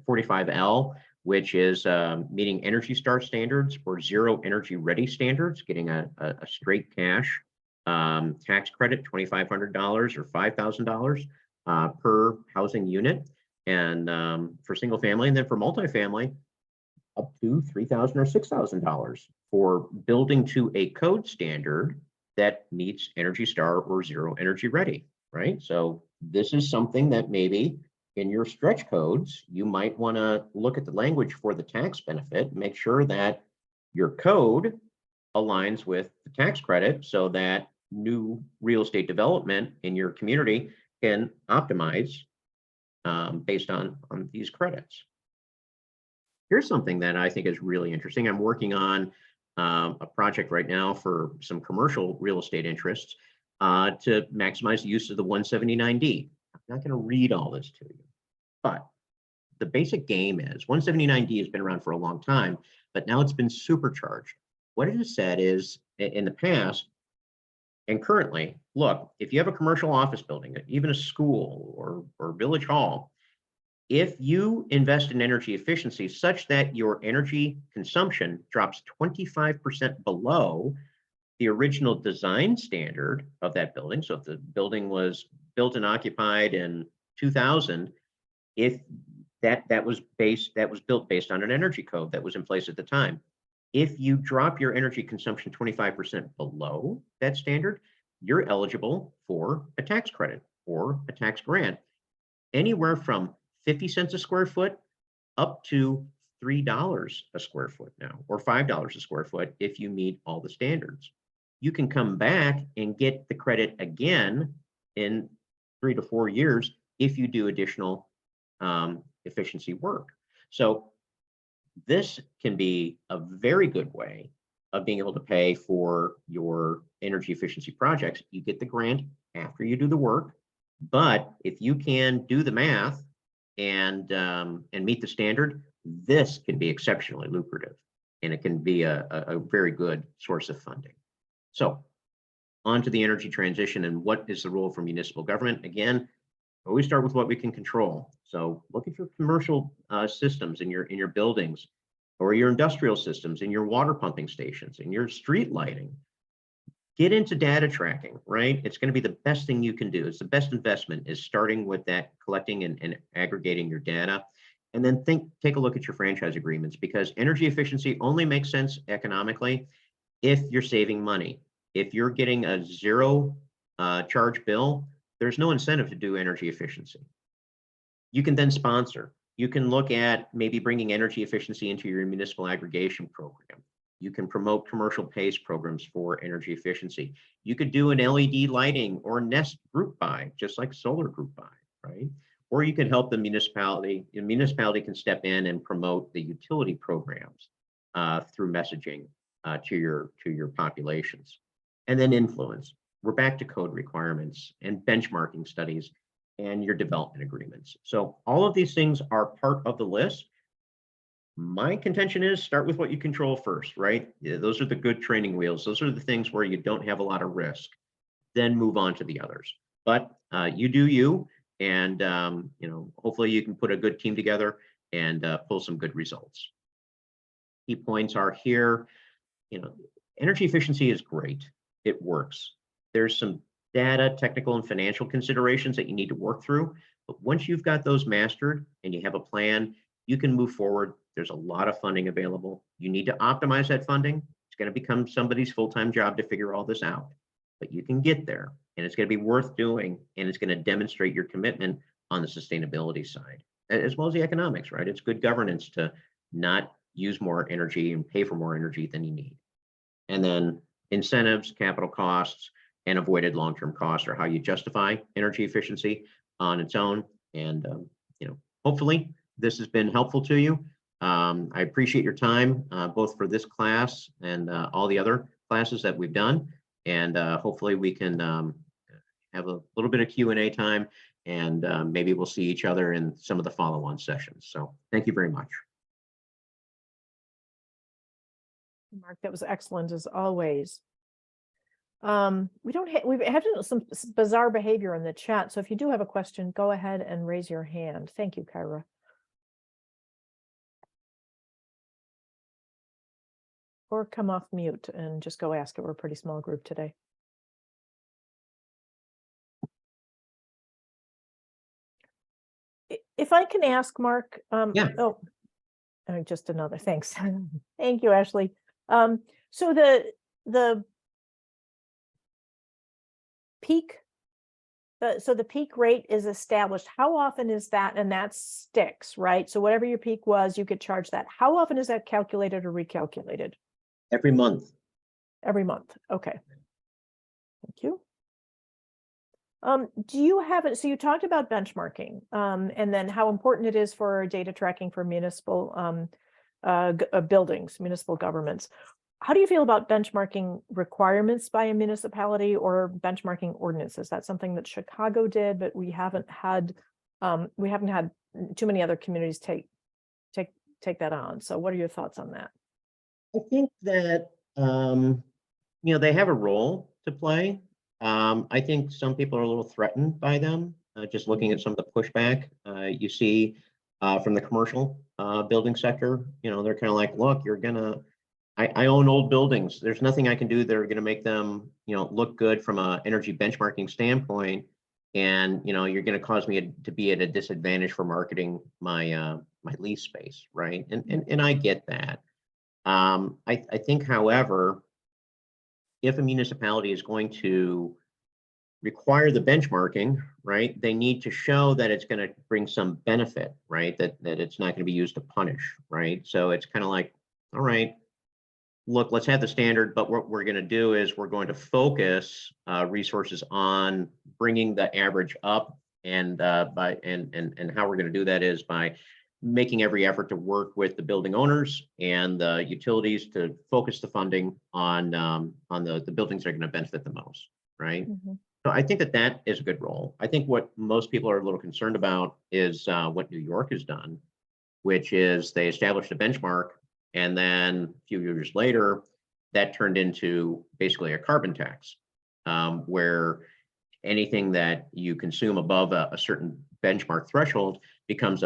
45L, which is meeting Energy Star standards or zero energy ready standards, getting a straight cash tax credit, $2,500 or $5,000 per housing unit, and for single family, and then for multifamily, up to $3,000 or $6,000 for building to a code standard that meets Energy Star or zero energy ready, right? So this is something that maybe in your stretch codes, you might want to look at the language for the tax benefit, make sure that your code aligns with the tax credit so that new real estate development in your community can optimize based on these credits. Here's something that I think is really interesting. I'm working on a project right now for some commercial real estate interests to maximize the use of the 179D. I'm not going to read all this to you, but the basic game is 179D has been around for a long time, but now it's been supercharged. What it has said is in the past and currently, look, if you have a commercial office building, even a school or village hall, if you invest in energy efficiency such that your energy consumption drops 25% below the original design standard of that building, so if the building was built and occupied in 2000, if that was built based on an energy code that was in place at the time. If you drop your energy consumption 25% below that standard, you're eligible for a tax credit or a tax grant, anywhere from 50 cents a square foot up to $3 a square foot now, or $5 a square foot if you meet all the standards. You can come back and get the credit again in 3 to 4 years if you do additional efficiency work. So this can be a very good way of being able to pay for your energy efficiency projects. You get the grant after you do the work, but if you can do the math and meet the standard, this can be exceptionally lucrative, and it can be a very good source of funding. So on to the energy transition and what is the role for municipal government. Again, always start with what we can control. So look at your commercial systems in your buildings, or your industrial systems, in your water pumping stations, in your street lighting. Get into data tracking, right? It's going to be the best thing you can do. It's the best investment, is starting with that, collecting and aggregating your data. And then take a look at your franchise agreements, because energy efficiency only makes sense economically if you're saving money. If you're getting a zero charge bill, there's no incentive to do energy efficiency. You can then sponsor. You can look at maybe bringing energy efficiency into your municipal aggregation program. You can promote commercial PACE programs for energy efficiency. You could do an LED lighting or Nest group buy, just like solar group buy, right? Or you can help the municipality. The municipality can step in and promote the utility programs through messaging to your populations. And then influence. We're back to code requirements and benchmarking studies and your development agreements. So all of these things are part of the list. My contention is start with what you control first, right? Yeah, those are the good training wheels. Those are the things where you don't have a lot of risk. Then move on to the others. But you do you, and hopefully you can put a good team together and pull some good results. Key points are here. Energy efficiency is great. It works. There's some data, technical, and financial considerations that you need to work through. But once you've got those mastered and you have a plan, you can move forward. There's a lot of funding available. You need to optimize that funding. It's going to become somebody's full-time job to figure all this out. But you can get there, and it's going to be worth doing, and it's going to demonstrate your commitment on the sustainability side, as well as the economics, right? It's good governance to not use more energy and pay for more energy than you need. And then incentives, capital costs, and avoided long-term costs are how you justify energy efficiency on its own. And hopefully this has been helpful to you. I appreciate your time, both for this class and all the other classes that we've done. And hopefully we can have a little bit of Q&A time, and maybe we'll see each other in some of the follow-on sessions. So thank you very much. Mark, that was excellent as always. We've had some bizarre behavior in the chat. So if you do have a question, go ahead and raise your hand. Thank you, Kyra. Or come off mute and just go ask it. We're a pretty small group today. If I can ask, Mark, Yeah. Oh, just another, thanks. Thank you, Ashley. So the peak, the peak rate is established. How often is that? And that sticks, right? So whatever your peak was, you could charge that. How often is that calculated or recalculated? Every month. Every month. Okay. Thank you. Do you have it? So you talked about benchmarking, and then how important it is for data tracking for municipal buildings, municipal governments. How do you feel about benchmarking requirements by a municipality or benchmarking ordinances? That's something that Chicago did, but we haven't had too many other communities take that on. So what are your thoughts on that? I think that they have a role to play. I think some people are a little threatened by them. Just looking at some of the pushback you see from the commercial building sector, they're kind of like, look, I own old buildings. There's nothing I can do that are going to make them, look good from an energy benchmarking standpoint. And, you're going to cause me to be at a disadvantage for marketing my lease space, right? And I get that. I think, however, if a municipality is going to require the benchmarking, right, they need to show that it's going to bring some benefit, right? That it's not going to be used to punish, right? So it's kind of like, all right, look, let's have the standard, but what we're going to do is we're going to focus resources on bringing the average up, and how we're going to do that is by making every effort to work with the building owners and the utilities to focus the funding on the buildings that are going to benefit the most, right? Mm-hmm. So I think that is a good role. I think what most people are a little concerned about is what New York has done, which is they established a benchmark, and then a few years later, that turned into basically a carbon tax, where anything that you consume above a certain benchmark threshold becomes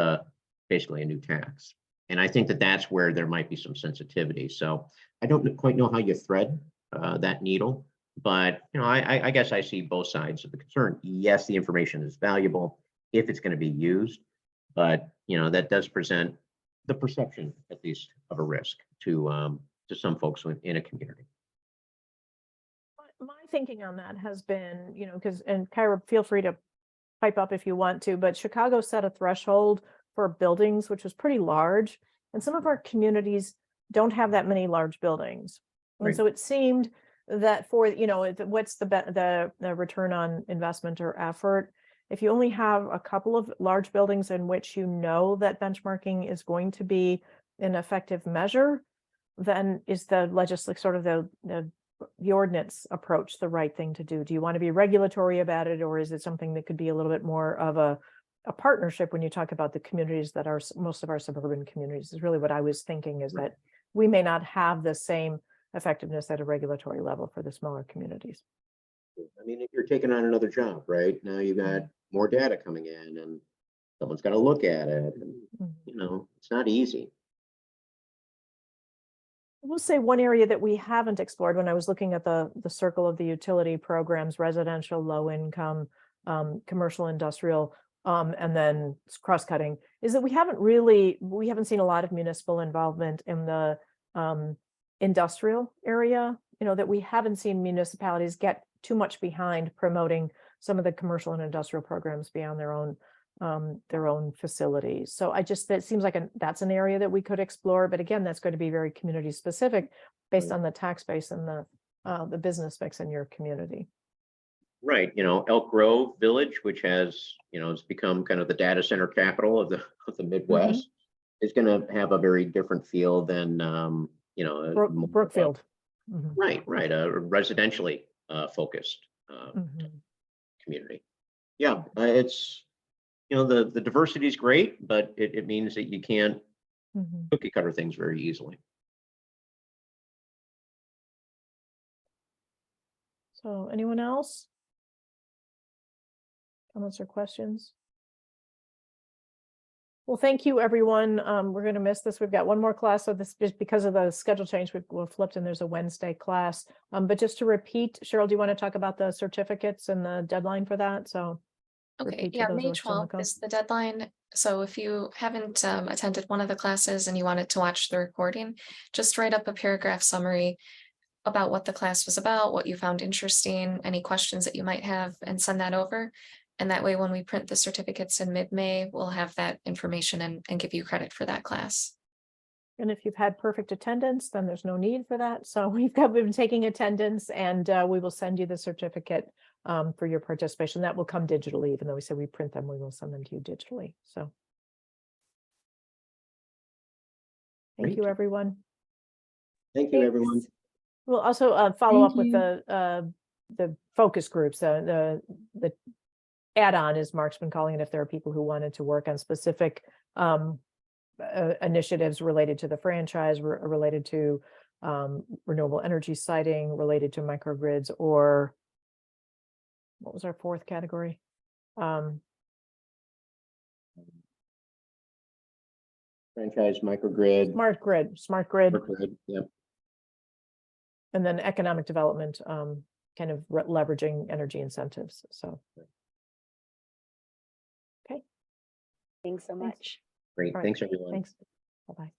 basically a new tax. And I think that that's where there might be some sensitivity. So I don't quite know how you thread that needle, but I guess I see both sides of the concern. Yes, the information is valuable if it's going to be used, but that does present the perception, at least, of a risk to some folks in a community. My thinking on that has been, and Kyra, feel free to pipe up if you want to, but Chicago set a threshold for buildings, which was pretty large. And some of our communities don't have that many large buildings. Right. And so it seemed that for, what's the return on investment or effort? If you only have a couple of large buildings in which that benchmarking is going to be an effective measure, then is the legislative sort of the ordinance approach the right thing to do? Do you want to be regulatory about it, or is it something that could be a little bit more of a partnership when you talk about the communities that are most of our suburban communities? Is really what I was thinking, is that we may not have the same effectiveness at a regulatory level for the smaller communities. I mean, if you're taking on another job, right? Now you got more data coming in and someone's got to look at it. And, it's not easy. I will say one area that we haven't explored when I was looking at the circle of the utility programs, residential, low income, commercial, industrial, and then cross-cutting, is that we haven't seen a lot of municipal involvement in the industrial area, that we haven't seen municipalities get too much behind promoting some of the commercial and industrial programs beyond their own facilities. So that seems like that's an area that we could explore, but again, that's going to be very community specific based on the tax base and the business mix in your community. Right. Elk Grove Village, which has become kind of the data center capital of the Midwest, is going to have a very different feel than Brookfield. Right. A residentially focused community. Yeah, it's, the diversity is great, but it means that you can't Mhm. cookie cutter things very easily. So anyone else? Comments or questions? Well, thank you, everyone. We're going to miss this. We've got one more class. So this just because of the schedule change, we're flipped and there's a Wednesday class. But just to repeat, Cheryl, do you want to talk about the certificates and the deadline for that? So Okay, repeat for yeah, those who May are still on the 12th call. is the deadline. So if you haven't attended one of the classes and you wanted to watch the recording, just write up a paragraph summary about what the class was about, what you found interesting, any questions that you might have, and send that over. And that way, when we print the certificates in mid-May, we'll have that information and give you credit for that class. And if you've had perfect attendance, then there's no need for that. So we've been taking attendance, and we will send you the certificate for your participation. That will come digitally, even though we said we print them, we will send them to you digitally. So thank you, Great. everyone. Thank you, everyone. We'll also follow up Thank with the focus groups, the add-on, as Mark's been calling it, if there are people who wanted to work on specific initiatives related to the franchise, related to renewable energy siting, related to microgrids, or what was our fourth category? Franchise, microgrid. Smart grid, Yep. and then economic development, kind of leveraging energy incentives. So, okay. Thanks so much. Great. All right. Thanks, everyone. Thanks. Bye-bye.